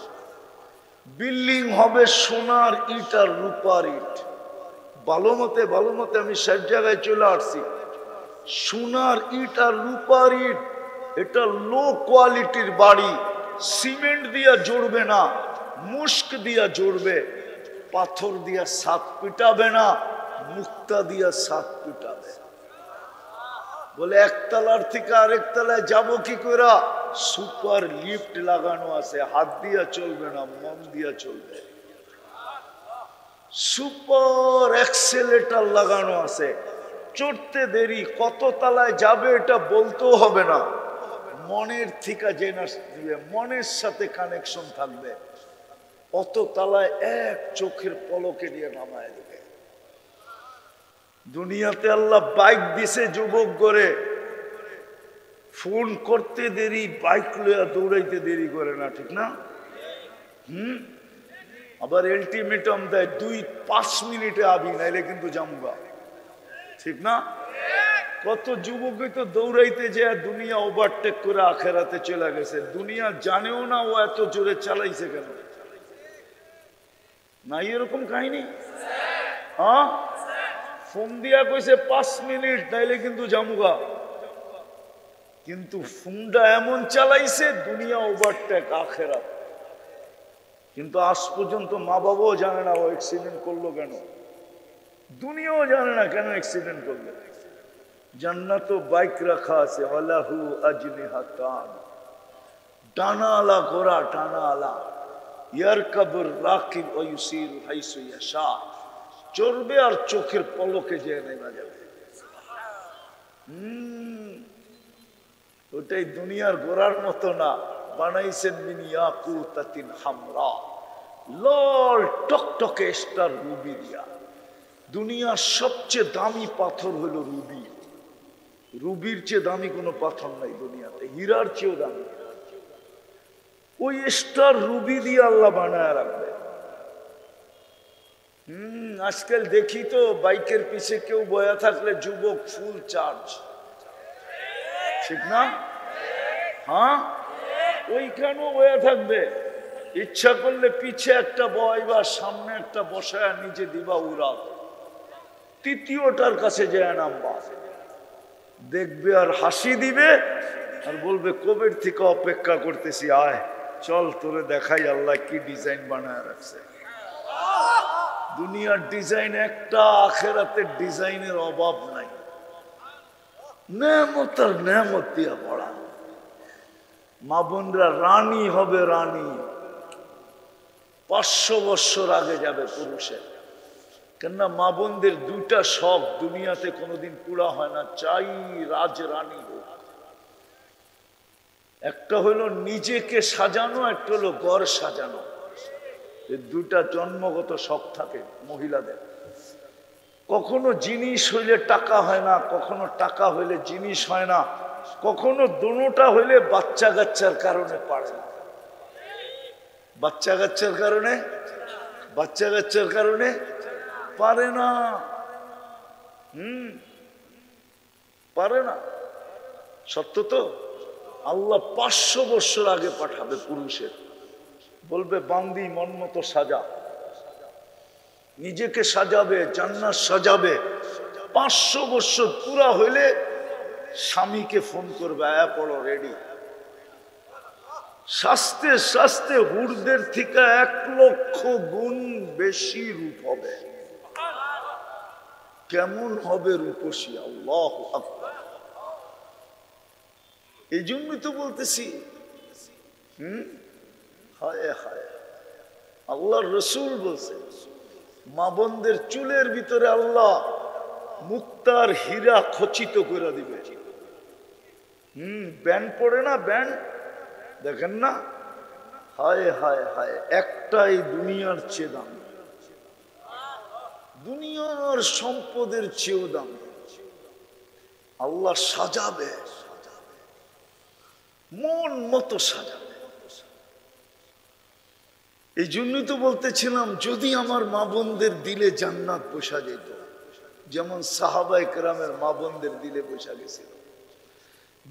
বিল্ডিং হবে সোনার ইট আর রূপার ইট। ভালো মতে আমি সব জায়গায় চলে আসছি। সোনার ইট আর রূপার ইট, এটা লো কোয়ালিটির বাড়ি। সিমেন্ট দিয়া জড়বে না, মুস্ক দিয়া জড়বে। পাথর দিয়া ছাদ পিটাবে না, মুক্তা দিয়া ছাদ পিটাবে। বলে একতলার থেকে আরেক তলায় যাবো কি করে? সুপার লিফট লাগানো আছে, হাত দিয়া চলবে না, মন দিয়া চলবে। সুপার এক্সেলেটর লাগানো আছে, চড়তে দেরি, কত তলায় যাবে এটা বলতেও হবে না, মনের থেকে জেনে দিবে, মনের সাথে কানেকশন থাকবে। অত তলায় এক চোখের পলকে দিয়ে নামায় দেবে। দুনিয়াতে আল্লাহ বাইক দিছে যুবক করে, ফোন করতে দেরি, বাইক লইয়া দৌড়াইতে দেরি করে না, ঠিক না? আবার আলটিমেটাম দেয় 2-5 মিনিটে আবি, নাইলে কিন্তু জামুগা, ঠিক না? কত যুবকই তো দৌড়াইতে যায় দুনিয়া ওভারটেক করে আখেরাতে চলে গেছে। দুনিয়া জানেও না ও এত জোরে চালাইছে কেন। না এরকম কাহিনী? হ্যাঁ, ফোন দিয়া কইছে 5 মিনিট, নাইলে কিন্তু জামুগা। কিন্তু ফোনটা এমন চালাইছে দুনিয়া ওভারটেক আখেরাত। কিন্তু আজ পর্যন্ত মা বাবাও জানে না ও অ্যাক্সিডেন্ট করলো কেন, দুনিয়াও জানে না কেন অ্যাক্সিডেন্ট করলো। জান্নাত বাইক রাখা আছে, ওয়ালাহু আজনিহাতান, ডানাওয়ালা ঘোড়া, ডানাওয়ালা। ইয়ারকাবুর রাকিব ওয়া ইউসিরু হাইসু ইয়াশা, চড়বে আর চোখের পলকে যেয়ে নেমে যাবে। ওটাই দুনিয়ার ঘোড়ার মতো না, বানাইছেন মিন ইয়াকুতাতিন হামরা, লাল টকটকে স্টার রুবি দিয়া। দুনিয়ার সবচেয়ে দামি পাথর হলো রুবি। রুবির চেয়ে দামি কোনো পাথর নাই দুনিয়াতে, হীরার চেয়েও দামি। ওই স্টার রুবি দিয়ে আল্লাহ বানায় রাখবে। আজকাল দেখি তো বাইকের পিছে কেউ বয়া থাকলে যুবক ফুল চার্জ, ঠিক না? হ্যাঁ, ওইখানেও বয়া থাকবে। ইচ্ছা করলে পিছে একটা বয়বা, সামনে একটা বসায় নিচে দিবা উড়া, তৃতীয়টার কাছে যায় নামবা, দেখবে আর হাসি দিবে আর বলবে কবের থেকে অপেক্ষা করতেছি, আয় চল তোরে দেখাই আল্লাহ কি ডিজাইন বানায় রাখছে। দুনিয়ার ডিজাইন একটা, আখেরাতের ডিজাইনের অভাব নাই। নেয়ামত আর নেয়ামত দিয়া পড়া। মা বোনরা রানী হবে, রানী 500 বছর আগে যাবে পুরুষের। কেননা মা বোনদের 2টা শখ দুনিয়াতে কোনোদিন পুরা হয় না, চাই রাজ রানী হোক। একটা হলো নিজেকে সাজানো, একটা হলো ঘর সাজানো। এই দুইটা জন্মগত শখ থাকে মহিলাদের। কখনো জিনিস হইলে টাকা হয় না, কখনো টাকা হইলে জিনিস হয় না, কখনো দুটোটা হইলে বাচ্চা কাচ্চার কারণে পারে না। বাচ্চা কাচ্চার কারণে পারে না। পারে না। সত্য তো। আল্লাহ 500 বছর আগে পাঠাবে পুরুষের, বলবে বান্দি মন মতো সাজা, নিজেকে সাজাবে, জান্নাত সাজাবে। 500 বছর পুরা হইলে স্বামীকে ফোন করবে, আয়া পড়ো রেডি। শাস্তে শাস্তে হুরদের থেকে 1 লক্ষ গুণ বেশি রূপ হবে। কেমন হবে রূপসী! আল্লাহু আকবার। এই জন্যই তো বলতেছি। হায় হায়, আল্লাহর রাসূল বলছে মা বোনদের চুলের ভিতরে আল্লাহ মুক্তার হীরা খচিত করে দিবে। ব্যান্ড পড়ে না, ব্যান্ড দেখেন না? হায় হায় হায়, একটাই দুনিয়ার চেয়ে দাম, দুনিয়ার সম্পদের চেয়েও দাম। আল্লাহ সাজাবে, মন মতো সাজাবে। এই জন্যই তো বলতেছিলাম, যদি আমার মা বোনদের দিলে জান্নাত বসা যেত, যেমন সাহাবায়ে কেরামের মা বোনদের দিলে বসা গেছিল,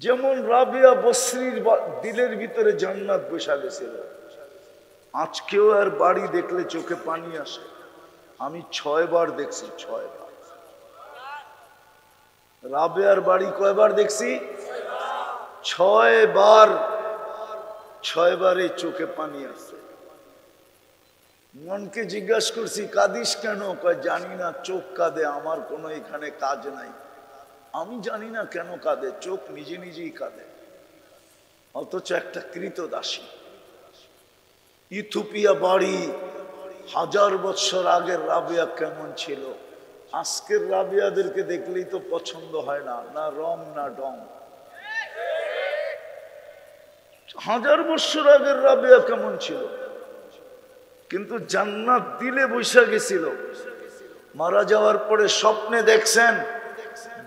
যেমন রাবিয়া বসরির দিলের ভিতরে জান্নাত বসা গেছিল। আজকেও আর বাড়ি দেখলে চোখে পানি আসে। আমি 6 বার দেখছি, 6 বার। রাবিয়ার বাড়ি কয়বার দেখছি? 6 বার। 6 বারে চোখে পানি আসে। মনকে জিজ্ঞাসা করছি, কাঁদিস কেন? কয় জানি না, চোখ কাঁদে, আমার কোনো এখানে কাজ নাই। আমি জানি না কেন কাঁদে, চোখ নিজে নিজেই কাঁদে। অথচ একটা কৃতদাসী, ইথিওপিয়া বাড়ি, 1000 বছর আগের রাবিয়া কেমন ছিল, আজকের রাবিয়াদেরকে দেখলেই তো পছন্দ হয় না, না রং না ডং। 1000 বছর আগের রাবিয়া কেমন ছিল, কিন্তু জান্নাত দিলে বৈশা গেছিল। মারা যাওয়ার পরে স্বপ্নে দেখছেন,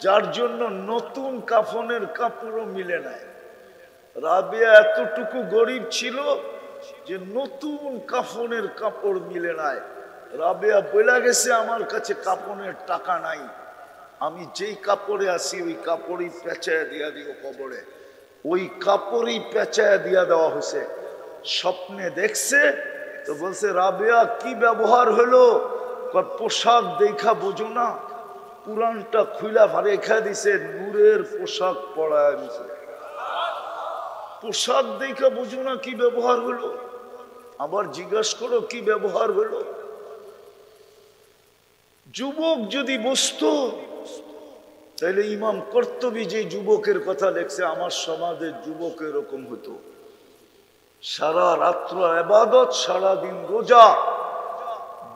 যার জন্য নতুন কাফনের কাপড়ও মিলে নাই। রাবিয়া এতটুকু গরিব ছিল যে নতুন কাফনের কাপড় মিলে নাই। রাবিয়া বলে গেছে, আমার কাছে কাফনের টাকা নাই, আমি যেই কাপড়ে আসি ওই কাপড়ই পেঁচায় দিয়া দিও কবরে। ওই কাপড়ই পেঁচায় দিয়া দেওয়া হয়েছে। স্বপ্নে দেখছে তো বলছে, রাবিয়া কি ব্যবহার হলো? পোশাক দেখা বোঝো না, পুরানটা খুইলা রেখা দিছে, নূরের পোশাক পরায় দিছে। পোশাক দেখা বুঝো না কি ব্যবহার হলো? আবার জিজ্ঞাসা করো কি ব্যবহার হলো? যুবক যদি বুঝতো, তাহলে ইমাম কর্তুবী যে যুবকের কথা লেখছে, আমার সমাজের যুবক এরকম হতো। সারা রাত্র ইবাদত, সারাদিন রোজা।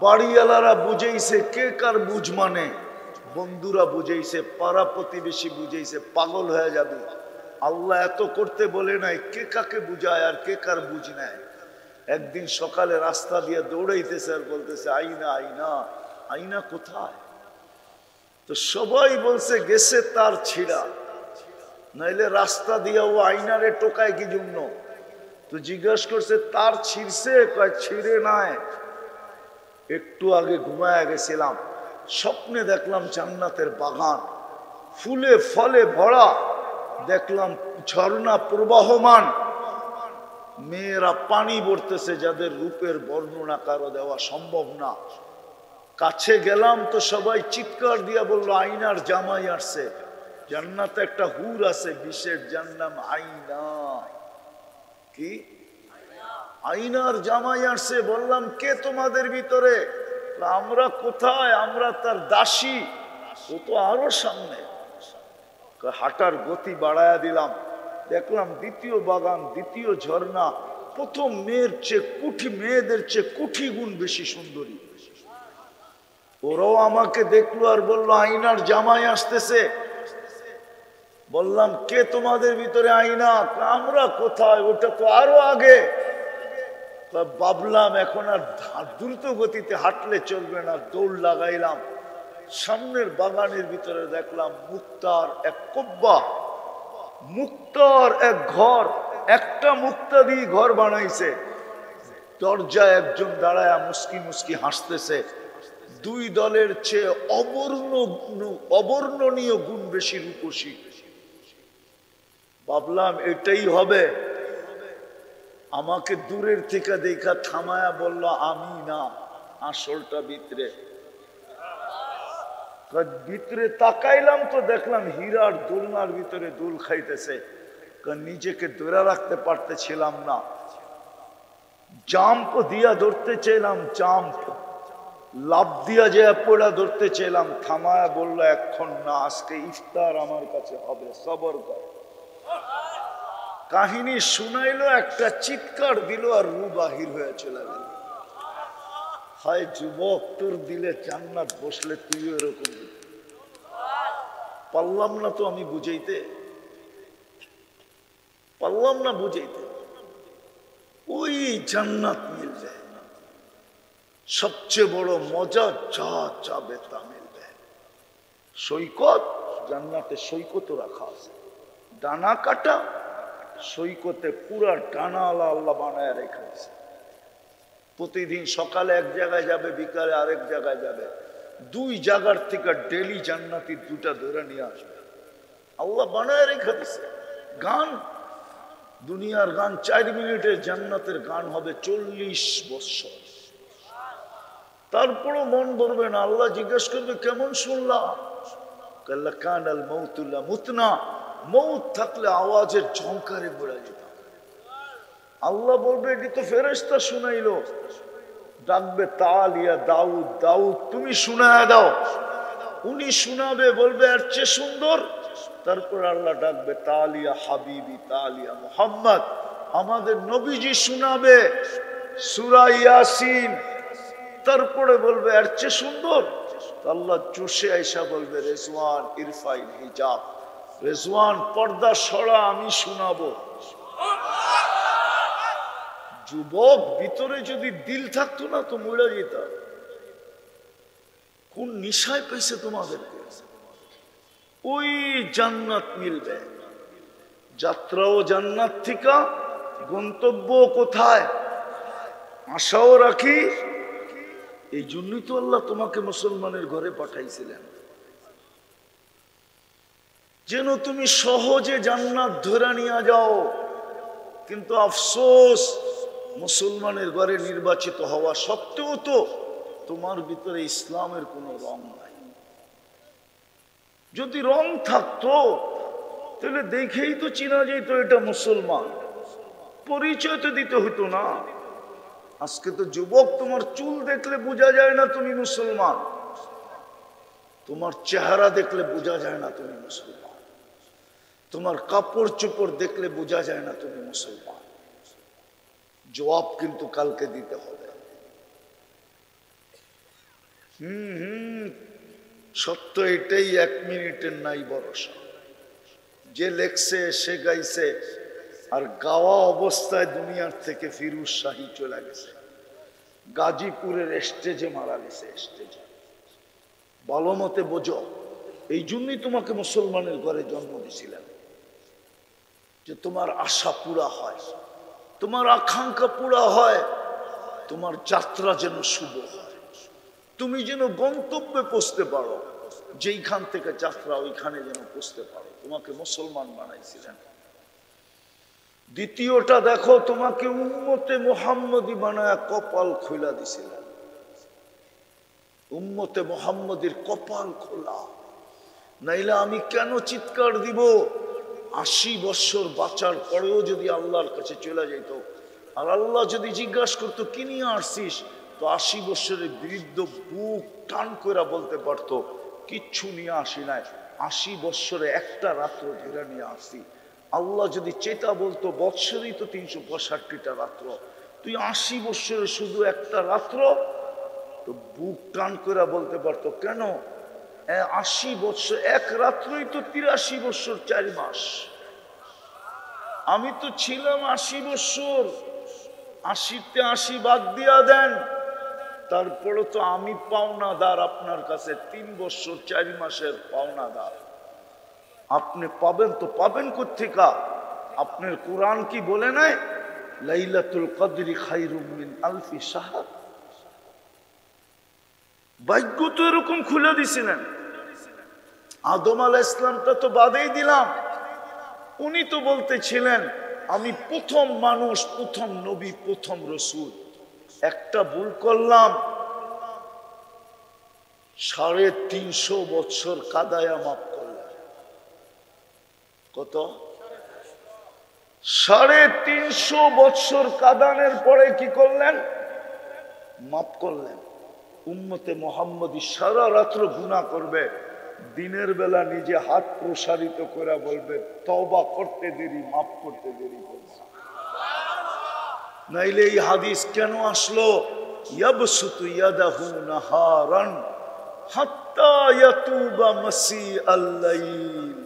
বাড়িওয়ালারা বুঝাইছে, কে কার বুঝ মানে, বন্ধুরা বুঝাইছে, পাড়া প্রতিবেশী বুঝাইছে, পাগল হয়ে যাবে। আল্লাহ এত করতে বলে নাই, কে কাকে বুঝায় আর কে কার বুঝ নেয়। একদিন সকালে রাস্তা দিয়ে দৌড়াইতেছে আর বলতেছে, আইনা আইনা। আইনা কোথায়? তো সবাই বলছে গেছে তার ছিঁড়া, নাইলে রাস্তা দিয়ে ও আইনারে টোকায় কি জন্য? তো জিজ্ঞাসা করছে, তার ছিঁড়ছে? কয় ছিঁড়ে নাই, একটু আগে ঘুমায় গেছিলাম, স্বপ্নে দেখলাম জান্নাতের বাগান, ফুলে ফলে ভরা, দেখলাম ঝর্ণা প্রবাহমান, মেয়েরা পানি ভরতেছে, যাদের রূপের বর্ণনা কারো দেওয়া সম্ভব না। কাছে গেলাম তো সবাই চিৎকার দিয়া বলল, আইনার জামাই আসছে। জান্নাতে একটা হুর আছে বিশেষ, যার নাম আইনা। কি? আইনার জামাই আসছে। বললাম, কে তোমাদের ভিতরে? আমরা কোথায়? আমরা তার দাসী। ও তো আরো সামনে। হাঁটার গতি বাড়ায়া দিলাম, দেখলাম দ্বিতীয় বাগান, দ্বিতীয় ঝর্ণা। প্রথম মেয়েদের চেয়ে কোটি গুণ বেশি সুন্দরী। ওরাও আমাকে দেখলো আর বললো, আইনার জামাই আসতেছে। বললাম, কে তোমাদের ভিতরে? আইনা। আমরা কোথায়? ওটা তো আরো আগে। ভাবলাম এখন আর দ্রুত গতিতে হাঁটলে চলবে না, দৌড় লাগাইলাম। সামনের বাগানের ভিতরে দেখলাম মুক্তার এক কব্বা, মুক্তার এক ঘর, একটা মুক্তা দিয়ে ঘর বানাইছে। দরজায় একজন দাঁড়ায় মুস্কি মুস্কি হাসতেছে। দুই দলের চেয়ে অবর্ণনীয় গুণ বেশি রূপসী। ভাবলাম এটাই হবে। আমাকে দূরের থেকে দেখা থামায়া বলল আমি না, আসলটা ভিতরে। ভিতরে তাকাইলাম তো দেখলাম হীরার দোলনার ভিতরে দোল খাইতেছে। নিজেকে ধরে রাখতে পারতেছিলাম না, জাম্প দিয়া ধরতে চাইলাম, জাম্প লাভ দিয়া যে পড়া ধরতে চাইলাম। থামায়া বলল এখন না, আজকে ইফতার আমার কাছে হবে, সবর কর। কাহিনী শুনাইলো, একটা চিৎকার দিল আর রু বাহির হয়ে চলে গেল। হায় যুবক, তোর দিলে জান্নাত বসলে তুই এরকম। পারলাম না তো আমি বুঝাইতে, পারলাম না বুঝাইতে। ওই জান্নাত মিলবে, সবচেয়ে বড় মজা যা যাবে তা মিলবে। সৈকত, জান্নাতে সৈকতও রাখা আছে, ডানা কাটা সৈকতে পুরা ডানা আল্লাহ আল্লাহ বানায় রেখেছে। প্রতিদিন সকালে এক জায়গায় যাবে, বিকালে আরেক জায়গায় যাবে। দুই জায়গার থেকে ডেলি জান্নাতি দুটা ধরে নিয়ে আসবে, আল্লাহ বানায় রেখে দিছে। গান, দুনিয়ার গান 4 মিনিটের, জান্নাতের গান হবে 40 বছর। তারপরও মন ভরবে না। আল্লাহ জিজ্ঞেস করবে কেমন শুনলাম? কাল মৌতুল্লাহ মুতনা, মৌত থাকলে আওয়াজের ঝংকারে বেড়ে যেত। আল্লাহ বলবে এটি তো ফেরেশতা শুনাইলো। ডাকবে তালিয়া দাউদ, দাউদ তুমি শুনায়া দাও। উনি শুনাবে, বলবে এর চেয়ে সুন্দর। তারপর আল্লাহ ডাকবে তালিয়া হাবিবি, তালিয়া মুহাম্মদ, আমাদের নবীজি শুনাবে সূরা ইয়াসিন। তারপরে বলবে এর চেয়ে সুন্দর। আল্লাহ চষে আইসা বলবে রেজওয়ান ইরফাইল হিজাব, রেজওয়ান পর্দা সরা, আমি শোনাবো। যুবক, ভিতরে যদি দিল থাকতো না তো মরে যেত। কোন নিশায় পেয়েছে তোমাদেরকে? ওই জান্নাত মিলবে। যাত্রাও জান্নাত থেকে, গন্তব্য কোথায় আশাও রাখি। এই জন্যই তো আল্লাহ তোমাকে মুসলমানের ঘরে পাঠাইছিলেন, যেন তুমি সহজে জান্নাত ধরে নিয়ে যাও। কিন্তু আফসোস, মুসলমানের ঘরে নির্বাচিত হওয়া সত্ত্বেও তো তোমার ভিতরে ইসলামের কোনো রং নাই। যদি রং থাকতো তাহলে দেখেই তো চেনা যেত এটা মুসলমান, পরিচয় তো দিতে হতো না। আজকে তো যুবক, তোমার চুল দেখলে বোঝা যায় না তুমি মুসলমান, তোমার চেহারা দেখলে বোঝা যায় না তুমি মুসলমান, তোমার কাপড় চোপড় দেখলে বোঝা যায় না তুমি মুসলমান। জবাব কিন্তু কালকে দিতে হবে। সত্য এটাই, 1 মিনিটের নাই ভরসা। যে লেখছে সে গাইছে, আর গাওয়া অবস্থায় দুনিয়ার থেকে ফিরুজ শাহী চলে গেছে, গাজীপুরের স্টেজে মারা গেছে। স্টেজে ভালো মতে বোঝো। এই জন্যই তোমাকে মুসলমানের ঘরে জন্ম দিয়েছিলেন, যে তোমার আশা পুরা হয়, তোমার আকাঙ্ক্ষা পুরা হয়, তোমার যাত্রা যেন শুভ হয়, তুমি যেন গন্তব্যে পৌঁছতে পারো, যেইখান থেকে যাত্রা ওইখানে যেন পৌঁছতে পারো। তোমাকে মুসলমান বানাইছিলেন। দ্বিতীয়টা দেখো, তোমাকে উম্মতে মুহাম্মদী বানায় কপাল খোলা দিছিলেন। উম্মতে মুহাম্মদীর কপাল খোলা, নাইলে আমি কেন চিৎকার দিব? 80 বছর বাঁচার পরেও যদি আল্লাহর কাছে চলে যেত, আর আল্লাহ যদি জিজ্ঞাসা করতো কি নিয়ে আসছিস, তো 80 বছরের বৃদ্ধ বুক টান করে বলতে পারতো কিচ্ছু নিয়ে আসি নাই, 80 বছরে একটা রাত্র ধরে নিয়ে আসি। আল্লাহ যদি চেতা বলতো বৎসরই তো 365টা রাত্র, তুই 80 বছরে শুধু একটা রাত্র, তো বুক টান করে বলতে পারতো কেন 80 বছর, এক রাত্রই তো 83 বছর 4 মাস। আমি তো ছিলাম 80 বছর, 80-তে 80 বাদ দিয়া দেন, তারপরে তো আমি পাওনাদার আপনার কাছে, 3 বছর 4 মাসের পাওনাদার। আপনি পাবেন তো পাবেন কোত্থেকা? আপনার কোরআন কি বলে নাই লাইলাতুল কদরি খায়রুম মিন আলফি শাহর? ভাগ্য তো এরকম খুলে দিছিলেন। আদম আলাইহিস সালামটা তো বাদেই দিলাম, উনি তো বলতেছিলেন আমি প্রথম মানুষ, প্রথম নবী, প্রথম রসুল। একটা ভুল করলাম, 350 বছর কাদায়া মাফ করলেন। কত? 350 বছর কাদানের পরে কি করলেন? মাফ করলেন। উম্মতে মুহাম্মদী সারা রাত্র গুনাহ করবে, দিনের বেলা নিজে হাত প্রসারিত করে বলবে তওবা করতে দেরি, মাফ করতে দেরি করবে। নাইলে এই হাদিস কেন আসলো? ইয়াবসুতু ইয়াদাহু নাহারান হাত্তা ইয়াতুবা মাসিআল লাইল।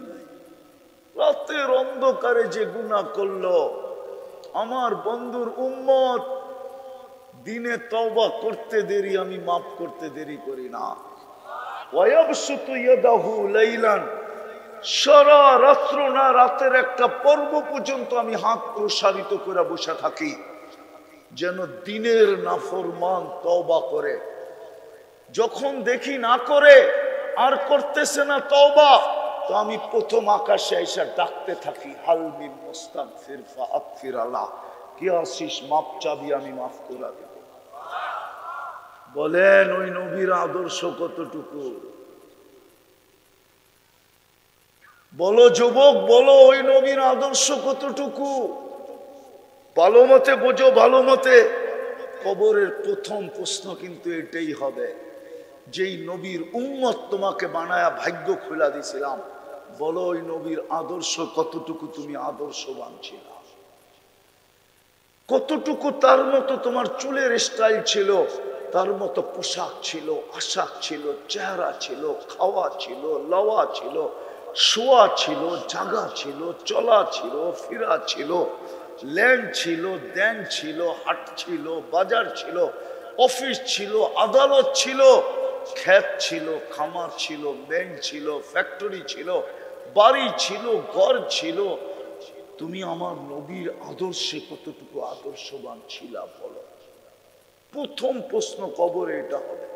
রাতের অন্ধকারে যে গুনাহ করলো আমার বন্ধুর উম্মত, দিনে তওবা করতে দেরি, আমি মাফ করতে দেরি করি না। ওয়ায়াবসুতু ইয়াদাহু লাইলান, সারা রাত্র না, রাতের একটা পর্ব পর্যন্ত আমি হাত প্রসারিত করে বসে থাকি, যেন দিনের নাফরমান তওবা করে। যখন দেখি না করে, আর করতেছে না তওবা, তো আমি প্রথম আকাশে এসে ডাকতে থাকি হাল মিন মুস্তাগফির ফাগফির আলাহ, কি আসিস মাপ চাবি, আমি মাফ করে দেব। বলেন ওই নবীর আদর্শ কতটুকু? বলো যুবক, বলো ওই নবীর আদর্শ কতটুকু? ভালো মতে বোঝো, ভালো মতে। কবরের প্রথম প্রশ্ন কিন্তু এটাই হবে, যেই নবীর উম্মত তোমাকে বানায়া ভাগ্য খুলা দিছিলাম, বলো ওই নবীর আদর্শ কতটুকু তুমি আদর্শবান ছিল? কতটুকু তার মতো তোমার চুলের স্টাইল ছিল, তার মতো পোশাক ছিল, আশাক ছিল, চেহারা ছিল, খাওয়া ছিল, লওয়া ছিল, শোয়া ছিল, জাগা ছিল, চলা ছিল, ফিরা ছিল, ল্যান্ড ছিল, দেন ছিল, হাট ছিল, বাজার ছিল, অফিস ছিল, আদালত ছিল, ক্ষেত ছিল, খামার ছিল, ব্যাংক ছিল, ফ্যাক্টরি ছিল, বাড়ি ছিল, ঘর ছিল। তুমি আমার নবীর আদর্শে কতটুকু আদর্শবান ছিলা বলো? প্রথম প্রশ্ন কবরে এটা হবে।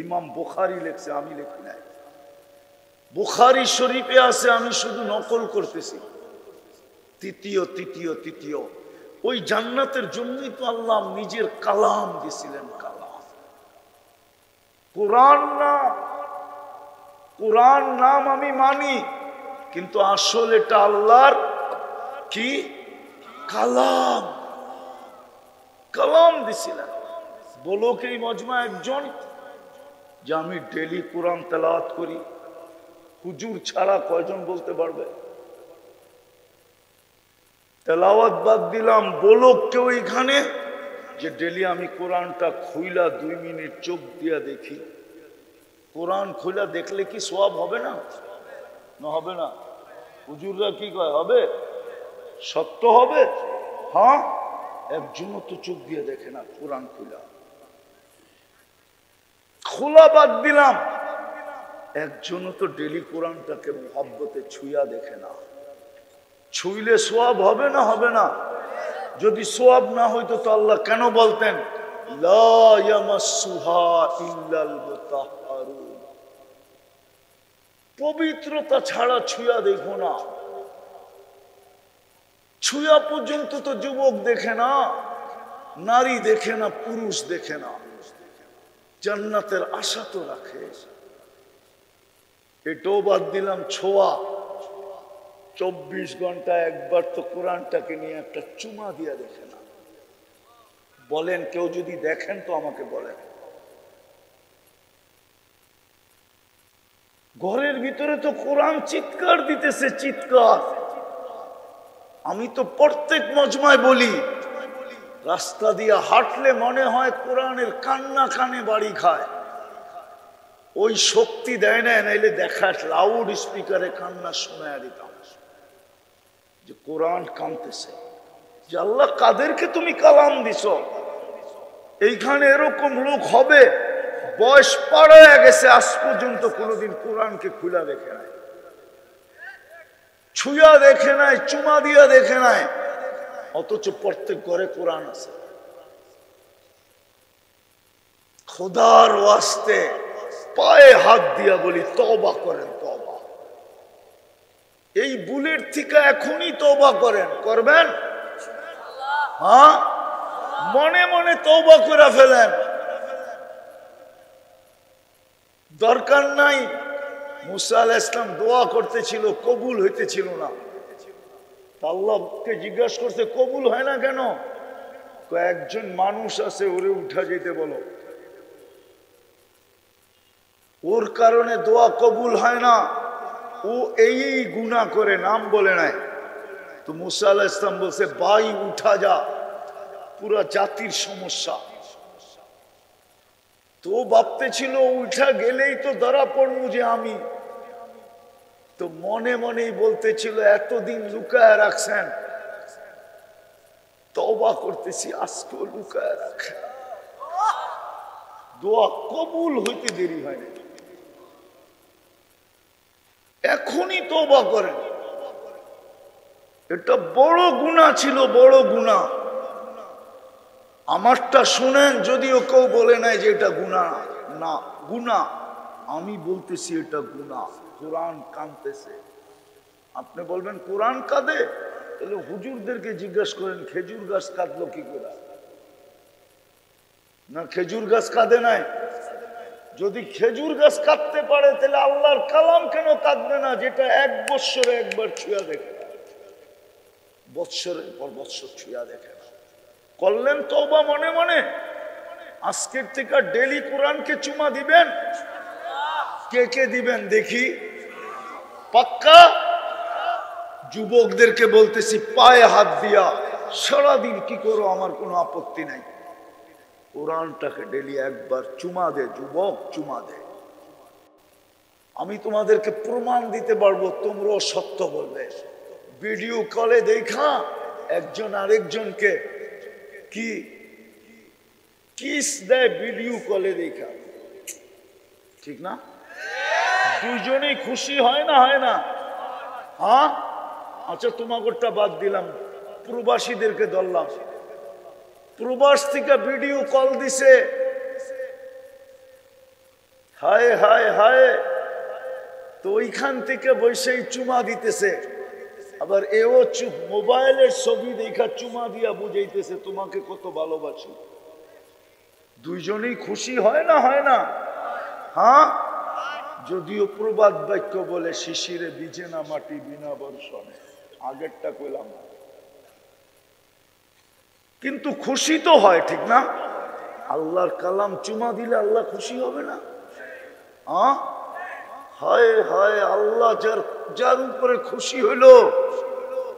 ইমাম বুখারী লেখছে, আমি লেখি নাই। বুখারী শরীফে আছে, আমি শুধু নকল করতেছি। তৃতীয় ওই জান্নাতের জন্যই তো আল্লাহ নিজের কালাম দিয়েছিলেন। কালাম, কোরআন না, কোরআন নাম আমি মানি, কিন্তু আসল এটা আল্লাহর কি কালাম। কালাম দিছিলেন। বলো কি মজমা একজন যে আমি ডেলি কোরআন তেলাওয়াত করি? হুজুর ছাড়া কয়জন বলতে পারবে? তেলাওয়াত বাদ দিলাম, বলো কেউ এখানে যে ডেলি আমি কোরআনটা খুইলা 2 মিনিট চোখ দিয়া দেখি? কোরআন খুইলা দেখলে কি সওয়াব হবে না? না হবে না? হুজুররা কি কয় হবে? সত্য হবে? হ্যাঁ, একজনও তো চোখ দিয়ে দেখে না কোরআন খুইলা। খোলা বাদ দিলাম, একজনও তো ডেলি কোরআনটাকে মহব্বতে ছুঁয়া দেখে না। ছুঁইলে সোয়াব হবে না? হবে না? যদি সোয়াব না হইতো তো আল্লাহ কেন বলতেন লা ইয়ামাসসুহা ইল্লাল মুতাহহারুন? পবিত্রতা ছাড়া ছুঁয়া দেখো না। ছুঁয়া পর্যন্ত তো যুবক দেখে না, নারী দেখে না, পুরুষ দেখে না, জান্নাতের আশা তো রাখে। এটাও বাদ দিলাম, ছোঁয়া। 24 ঘন্টা একবার তো কোরআনটাকে নিয়ে একটা চুমা দিয়া দেখে না। বলেন, কেউ যদি দেখেন তো আমাকে বলেন। ঘরের ভিতরে তো কোরআন চিৎকার দিতেছে, চিৎকার। আমি তো প্রত্যেক মজমায় বলি, রাস্তা দিয়ে হাঁটলে মনে হয় কোরআনের কান্না কানে বাড়ি খায়। ওই শক্তি দেয় না, নাইলে দেখা লাউড স্পিকারে কান্না শোনায় দিতাম যে কোরআন কাঁদতেছে। যে আল্লাহ কাদেরকে তুমি কালাম দিছ, এইখানে এরকম লোক হবে বয়স পাড়ায় গেছে আজ পর্যন্ত কোনোদিন কোরআনকে খুলা দেখে নাই, ছুঁয়া দেখে নাই, চুমা দিয়া দেখে নাই, অথচ প্রত্যেক ঘরে কোরআন আছে। খোদার ওয়াস্তে পায়ে হাত দিয়া বলি তওবা করেন, তওবা। এই বুলেট থেকে এখনই তওবা করেন, করবেন? হ্যাঁ, মনে মনে তওবা করে ফেলেন, দরকার নাই। মুসা আলাইহিস সালাম দোয়া করতেছিল, কবুল হইতেছিল না। আল্লাহকে জিজ্ঞাসা করতে কবুল হয় না কেন? কয়েকজন মানুষ আছে, ওরে উঠা যেতে বলো, ওর কারণে দোয়া কবুল হয় না, ও এই গুনাহ করে, নাম বলে নাই। তো মুসা আলাইহিস সালাম বলছে ভাই উঠা যা, পুরা জাতির সমস্যা। তো ভাবতে ছিল উঠা গেলেই তো ধরা পড়বো যে আমি, তো মনে মনেই বলতেছিল এতদিন লুকায় রাখছেন, তওবা করতেছি আজকেও লুকায় রাখেন, দোয়া কবুল হইতে দেরি হয় না, এখনই তওবা করেন। এটা বড় গুনাহ ছিল, বড় গুনাহ। আমারটা শুনেন, যদিও কেউ বলে নাই যে এটা গুনাহ না, গুনাহ আমি বলতেছি এটা গুনাহ। কোরআন কাঁদতেছে, আপনি বলবেন কোরআন কাঁদে, তাহলে হুজুরদেরকে জিজ্ঞাসা করেন খেজুর গাছ কাঁদলো কি করে? না খেজুর গাছ কাঁদে নাই? যদি খেজুর গাছ কাঁদতে পারে তাহলে আল্লাহর কালাম কেন কাঁদবে না, যেটা 1 বৎসরে একবার ছুঁয়া দেখে, বৎসরের পর বৎসর ছুঁয়া দেখে না। করলেন তওবা মনে মনে, আজকের থেকে ডেলি কোরআনকে চুমা দিবেন। কে কে দিবেন দেখি? পাক্কা? যুবকদেরকে বলতেছি পায়ে হাত দিয়া সারাদিন কি করো, আমার কোনো আপত্তি নাই, কোরআনটাকে ডেলি একবার চুমা দে, যুবক চুমা দে। আমি তোমাদেরকে প্রমাণ দিতে পারবো, তোমরাও সত্য বলবে। ভিডিও কলে দেখা একজন আরেকজনকে কি কিস দেয়, ভিডিও কলে দেখা, ঠিক না? দুজনেই খুশি হয় না, হয় না? হ্যাঁ, আচ্ছা তোমাকেটা বাদ দিলাম, প্রবাসীদেরকে ধরলাম, প্রবাস থেকে ভিডিও কল দিছে, হায় হায় হায়, তো ওইখান থেকে বসেই চুমা দিতেছে। আবার এও মোবাইলের ছবি দেখা চুমা দিয়া বুঝাইতেছে তোমাকে কত ভালোবাসি। দুইজনেই খুশি হয় না, হয় না? হ্যাঁ, যদিও প্রবাদ বাক্য বলে শিশিরে ভিজে না মাটি বিনা বর্ষণে, আগেরটা কইলাম, কিন্তু খুশি তো হয়, ঠিক না? আল্লাহর কালাম চুমা দিলে আল্লাহ খুশি হবে না? হ্যাঁ, হায় হায়, আল্লাহ যার উপরে খুশি হইল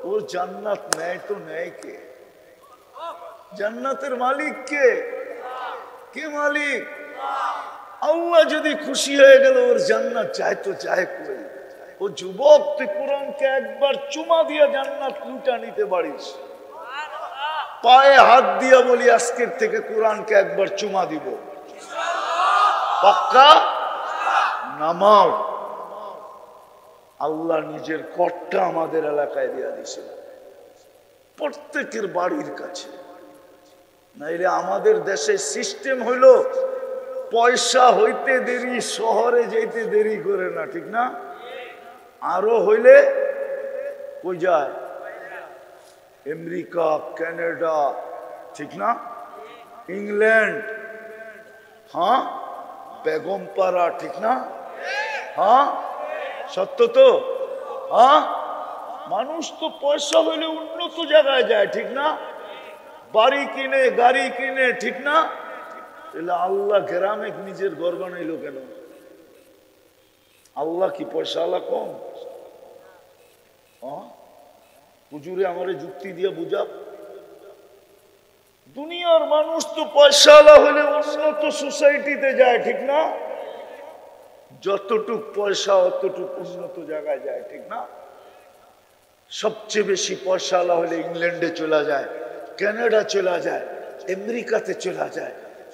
ওর জান্নাত নেয় তো নেয় কে? জান্নাতের মালিক কে? কে মালিক? আল্লাহ যদি খুশি হয়ে গেল ওর জান্নাত চায় তো চায় কই? ও যুবক, তুই কোরআনকে একবার চুমা দিয়ে জান্নাত লুটা নিতে পারিস। পায়ে হাত দিয়া বলি আজকের থেকে কোরআনকে একবার চুমা দিব, পাক্কা? নামাও। আল্লাহ নিজের করটা আমাদের এলাকায় দিয়া দিয়েছিল, প্রত্যেকের বাড়ির কাছে। নাইলে আমাদের দেশে সিস্টেম হইল পয়সা হইতে দেরি, শহরে যেতে দেরি করে না, ঠিক না? আরো হইলে কই যায়? আমেরিকা, কানাডা, ঠিক না? ইংল্যান্ড, হ্যাঁ, বেগমপাড়া, ঠিক না? হ্যাঁ, সত্য তো? হ্যাঁ, মানুষ তো পয়সা হইলে উন্নত জায়গায় যায়, ঠিক না? বাড়ি কিনে, গাড়ি কিনে, ঠিক না? তাহলে আল্লাহ গ্রামে নিজের ঘর বানাইলো কেন? আল্লাহ কি পয়সা আল্লাহ কম? হুজুরে আমারে যুক্তি দিয়ে বুঝা। দুনিয়ার মানুষ তো পয়সা আলা হলে উন্নত সোসাইটিতে যায়, ঠিক না? যতটুক পয়সা অতটুক উন্নত জায়গায় যায়, ঠিক না? সবচেয়ে বেশি পয়সাওয়ালা হলে ইংল্যান্ডে চলে যায়, কানাডা চলে যায়, আমেরিকাতে চলে যায়।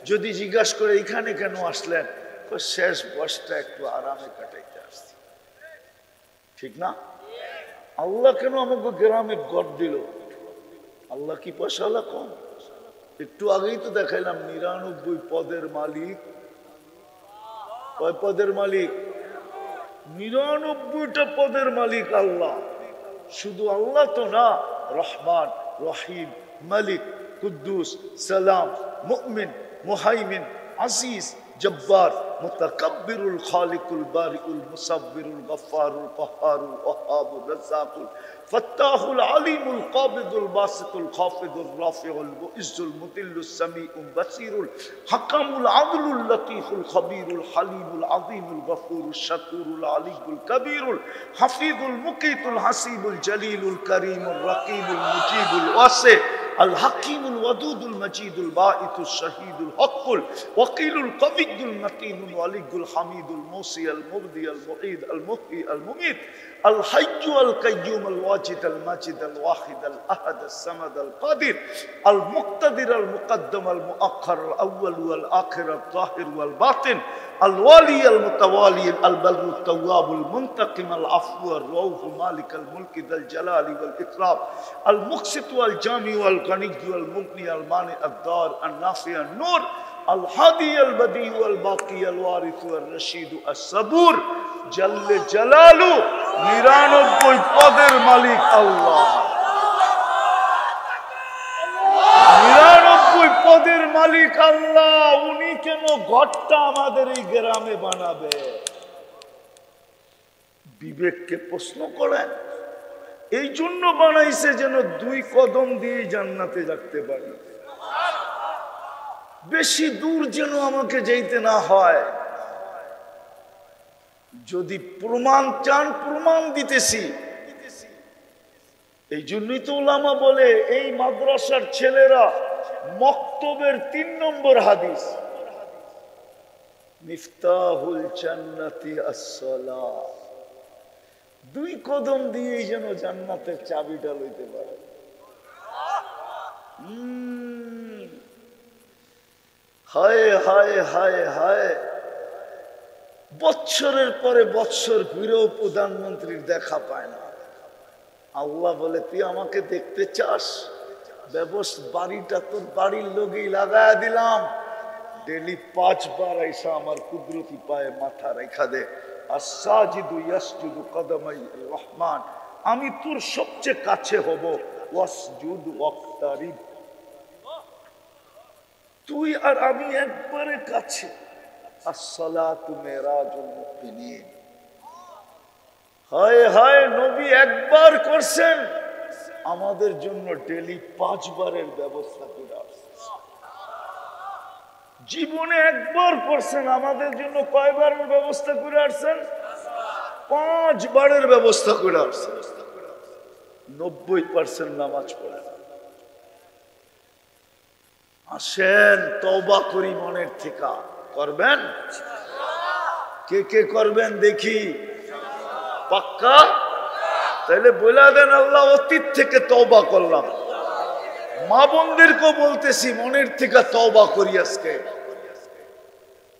যদি জিজ্ঞাসা করে এখানে কেন আসলেন, শেষ বয়সটা একটু আরামে কাটাইতে আসছি। ঠিক না? আল্লাহ কেন আমাকে গ্রামে গড় দিল? আল্লাহ কি পয়সাওয়ালা কম? একটু আগেই তো দেখাইলাম 99 পদের মালিক। কয় পদের মালিক? 99টা পদের মালিক আল্লাহ। শুধু আল্লাহ তো না, রহমান, রহিম, মালিক, কুদ্দুস, সালাম, মুমিন, মুহাইমিন, আজিজ, জব্বার, মুতাকাব্বিরুল, খালিকুল, বারিউল, মুসাব্বিরুল, গফফারুল, কাহ্হারুল, ওয়াহ্হাবুর, রাজ্জাকুল, ফাত্তাহুল, আলিমুল, কাবিদুল, বাসিতুল, খাফিদুল, রাফিউল, মুইজ্জুল, মুদিল্লুস, সামিউল, বাসিরুল, হাকামুল, আদলুল, লতীফুল, খবীরুল, হালিমুল, আযীমুল, গফুরুল, শাকুরুল, আলিয়ুল, কবীরুল, হাফিজুল, মুকীতুল, হাসিবুল, জলিলুল, করিমুল, রকিবুল, মুজিবুল, ওয়াসি, আল হাকিমুল, ওয়াদুদুল, মজিদুল, বাঈতুল, শহীদুল, হকুল, ওয়াকিলুল, কবিয়ুল, মতিনুল, ওয়ালিগুল, হামিদুল, মুসি, আল মুবদি, আল মুঈদ, আল মুহয়ি, আল মুমীত, আল হাইয়্যু, আল কাইয়্যুম, আল ওয়াজিদ, আল মাজিদ, আল ওয়াহিদ, আল আহাদ, আস সামাদ, আল কাদির, আল মুক্তাদির, আল মুকদ্দম, আল মুআখ্খার, আল আউয়াল, আল আখির, আল যাহির, আল বাতিন, আল ওয়ালি, আল মুতাওয়ালি, আল বাররু, আল তাওয়াব, আল মুনতাকিম, আল আফু, আল রাউফ, মালিক আল মুলক, যাল জালালি ওয়াল ইকরাম, আল মুকসিত, আল জামি, আল গনি, আল মুগনি, আল মানি, আল দার, আল নাফি, আল নূর, আল হাদি, আল বদি, আল বাকি, আল ওয়ারিস, আল রশিদ, আস সাবুর, জাল্লে জালালু, 99 পদের মালিক আল্লাহ। 99 পদের মালিক আল্লাহ। উনি কেন ঘরটা আমাদের এই গ্রামে বানাবে? বিবেককে প্রশ্ন করেন। এই জন্য বানাইছে যেন 2 কদম দিয়ে জান্নাতে যাইতে পারি। বেশি দূর যেন আমাকে যেতে না হয়। যদি প্রমাণ চান, প্রমাণ দিতেছি। এই জন্যই তো উলামা বলে এই মাদ্রাসার ছেলেরা মক্তবের 3 নম্বর হাদিস, মিফতাহুল জান্নাতি আস-সালাহ। 2 কদম দিয়েই যেন জান্নাতের চাবিটা লইতে পারে। হায় হায় হায় হায়, বৎসরের পরে বৎসর ঘুরেও প্রধানমন্ত্রীর দেখা পায় না। আল্লাহ বলে, তুই আমাকে দেখতে চাস? ব্যবস্থা, বাড়িটা তোর বাড়ির লোকেই লাগায়া দিলাম। ডেলি 5 বার আইসা আমার কুদরতি পায়ে মাথা রেখা দে। আস-সাজিদু ইয়াসজুদু কদমাই রহমান, আমি তোর সবচেয়ে কাছে হব। ওয়াসজুদ ওয়াক্তারিব, তুই আর আমি একবারে কাছে। আসসালাতু মিরাজুল মুমিনিন। হায় হায়, নবী একবার করছেন, আমাদের জন্য ডেলি 5 বারের ব্যবস্থা করে আসছেন। জীবনে একবার করছেন, আমাদের জন্য কয়বারের ব্যবস্থা করে আসছেন? 5 বারের ব্যবস্থা করে আসছেন। 90% নামাজ পড়েন। আসেন তওবা করি মনের থেকে। করবেন? কে কে করবেন দেখি? পাক্কা? তাহলে বলে দেন, আল্লাহ অতীত থেকে তওবা করলাম। মা বোনদেরকেও বলতেছি, মনের থেকে তওবা করি আজকে।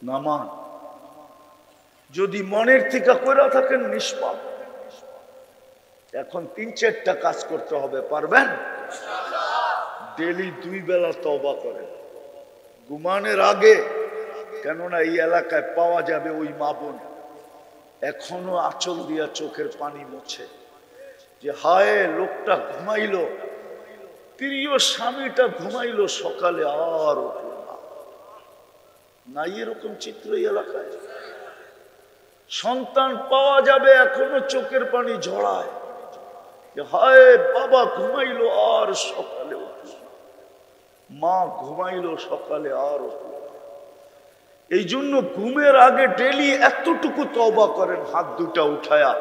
নামান যদি মনের থেকে করে থাকেন নিষ্পাপ। এখন 3-4টা কাজ করতে হবে, পারবেন? ডেলি 2 বেলা তওবা করেন ঘুমানোর আগে। কেননা এই এলাকায় পাওয়া যাবে ওই মা বোন এখনো আঁচল দিয়া চোখের পানি মোছে, যে হায় লোকটা ঘুমাইলো, প্রিয় স্বামীটা ঘুমাইলো, সকালে আর উঠল না। নাই এরকম চিত্র এই এলাকায়? সন্তান পাওয়া যাবে এখনো চোখের পানি ঝরায়, যে হায় বাবা ঘুমাইলো আর সকালে উঠল না, মা ঘুমাইলো সকালে আর উঠল না। এই জন্য ঘুমের আগে ডেলি এতটুকু তওবা করেন, হাত 2টা উঠায়া,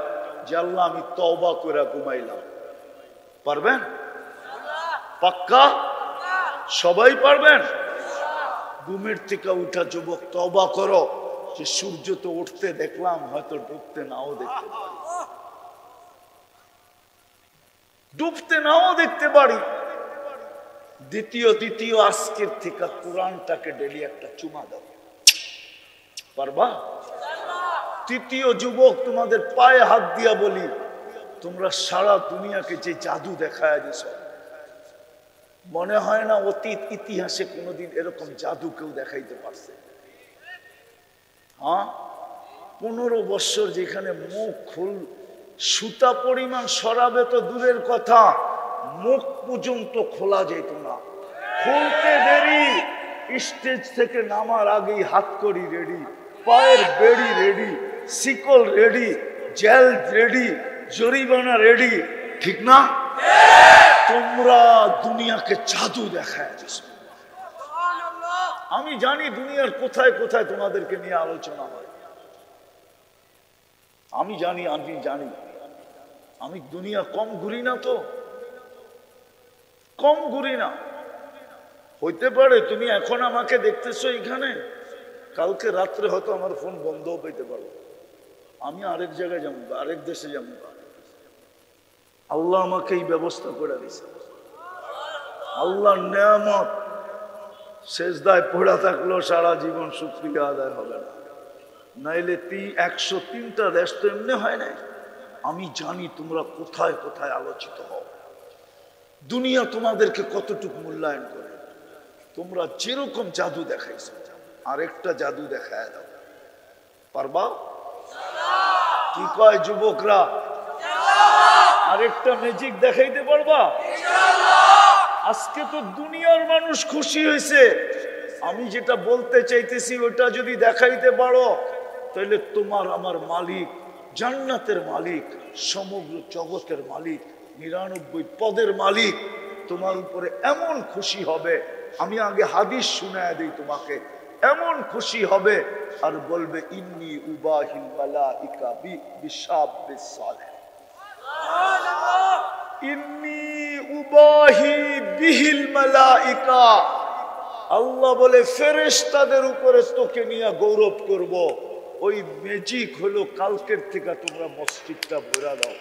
যে আল্লাহ আমি তওবা করে ঘুমাইলাম। পারবেন? পাক্কা? সবাই পারবেন? ঘুমের থেকে উঠা যুবক তওবা করো, যে সূর্য তো উঠতে দেখলাম, হয়তো ডুবতে নাও দেখতে পারি। ডুবতে নাও দেখতে পারি। দ্বিতীয় আজকের থেকে কোরআনটাকে ডেলি একটা চুমা দাও, পারবা? তৃতীয় যুবক, তোমাদের পায়ে হাত দিয়া বলি, তোমরা সারা দুনিয়াকে যে জাদু দেখায় দিছ, মনে হয় না অতীত ইতিহাসে কোনোদিন এরকম জাদু কেউ দেখাইতে পারছে? হ্যাঁ, 15 বছর যেখানে মুখ খুল সুতা পরিমাণ সরাবে তো দূরের কথা, মুখ পর্যন্ত খোলা যেত না। খুলতে দেরি, স্টেজ থেকে নামার আগেই হাত করি রেডি, পায়ের বেড়ি রেডি, শিকল রেডি, জেল রেডি, জরিমানা রেডি, ঠিক না? তোমরা দুনিয়াকে জাদু দেখায় দিছ। আমি জানি দুনিয়ার কোথায় কোথায় তোমাদেরকে নিয়ে আলোচনা হয়, আমি জানি। আমি দুনিয়া কম ঘুরি না, তো কম ঘুরি না। হইতে পারে তুমি এখন আমাকে দেখতেছো এখানে, কালকে রাত্রে হয়তো আমার ফোন বন্ধও পেতে পারো, আমি আরেক জায়গায় যাবো, আরেক দেশে যাবো। আল্লাহ আমাকে এই ব্যবস্থা করে দিয়েছে। আল্লাহর নেয়ামত, সেজদায় পড়া থাকলেও সারা জীবন শুকরিয়া আদায় হবে না। নাইলে 103টা দেশ তো এমনি হয় না। আমি জানি তোমরা কোথায় কোথায় আলোচিত হও, দুনিয়া তোমাদেরকে কতটুকু মূল্যায়ন করে। তোমরা যেরকম জাদু দেখাইছো, আরেকটা জাদু দেখায় দাও, পারবা? কি কয় যুবকরা, আরেকটা ম্যাজিক দেখাইতে পারবা? আজকে তো দুনিয়ার মানুষ খুশি হয়েছে। আমি যেটা বলতে চাইতেছি ওটা যদি দেখাইতে পারো, তাহলে তোমার আমার মালিক, জান্নাতের মালিক, সমগ্র জগতের মালিক, 99 পদের মালিক তোমার উপরে এমন খুশি হবে। আমি আগে হাদিস শুনায়া দেই তোমাকে, এমন খুশি হবে আর বলবে, ইন্নী উবাহিল মালাইকা বিশাবিস সালেহ, ইন্নী উবাহি বিহিল মালাইকা। আল্লাহ বলে ফেরেশতাদের উপরে তোকে নিয়ে গৌরব করব। ওই ম্যাজিক হলো কালকের থেকে তোমরা মসজিদটা ভরা দাও,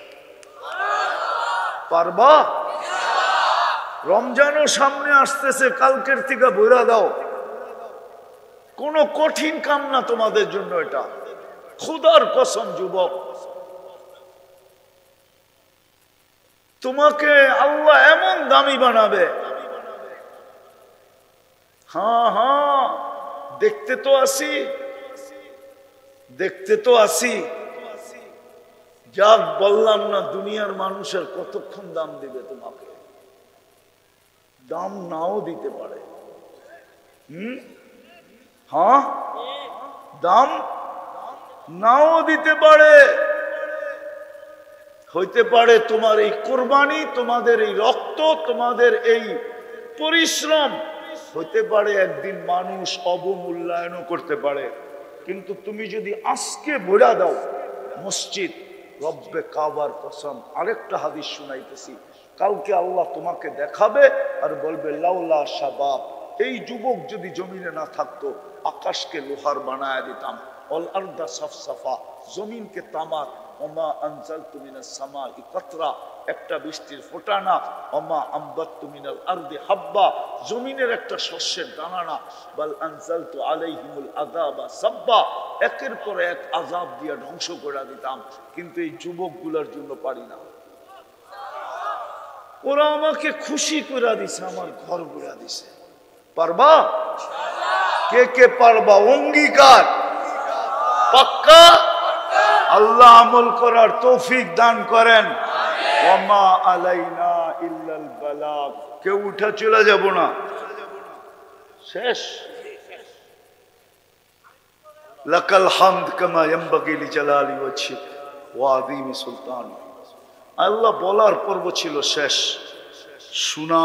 পারবা? রমজানও সামনে আসতেছে, কালকের থেকে ভরা দাও। কোনো কঠিন কাম না তোমাদের জন্য এটা, খোদার কসম যুবক। তোমাকে আল্লাহ এমন দামি বানাবে। হ্যাঁ, দেখতে তো আসি। যাক, বললাম না, দুনিয়ার মানুষের কতক্ষণ দাম দিবে তোমাকে? দাম নাও দিতে পারে। হ্যাঁ, দাম নাও দিতে পারে। হইতে পারে তোমার এই কোরবানি, তোমাদের এই রক্ত, তোমাদের এই পরিশ্রম, হইতে পারে একদিন মানুষ অবমূল্যায়নও করতে পারে। কিন্তু তুমি যদি আজকে ভরা দাও মসজিদ, রব্বে কাবার কসম, আরেকটা হাদিস শুনাইতেছি, কালকে আল্লাহ তোমাকে দেখাবে আর বলবে, লাউলা শাবাব, এই যুবক যদি জমিনে না থাকতো, আকাশকে লোহার বানায় দিতাম, অল আরদা সাফসাফা, জমিনকে তামাক, ওমা আনজালতু মিনাস সামাই কাতরা, একটা বৃষ্টির ফোঁটা না, ওমা আমবাততু মিনাল আরদি হাব্বা, জমিনের একটা শস্যের দানা না, বাল আনজালতু আলাইহিমুল আযাবা সাব্বা, একের পর এক আযাব দিয়ে ধ্বংস করে দিতাম। কিন্তু এই যুবকগুলোর জন্য পারি না। ওরা আমাকে খুশি করে দিছে, আমার ঘর ঘুরা দিছে। পারবা? কে কে পারবা? অঙ্গীকার পাক্কা? আল্লাহ আমল করার তৌফিক দান করেন। ওমা আলাইনা ইল্লাল বালাগ। কেউ উঠে চলে যাব না, শেষ। লাকাল হামদ কামা ইয়ানবাগি লিজালালি ওয়াজহিক ওয়া আযীমি সুলতানি। আল্লাহ বলার পর্ব ছিল শেষ, শোনা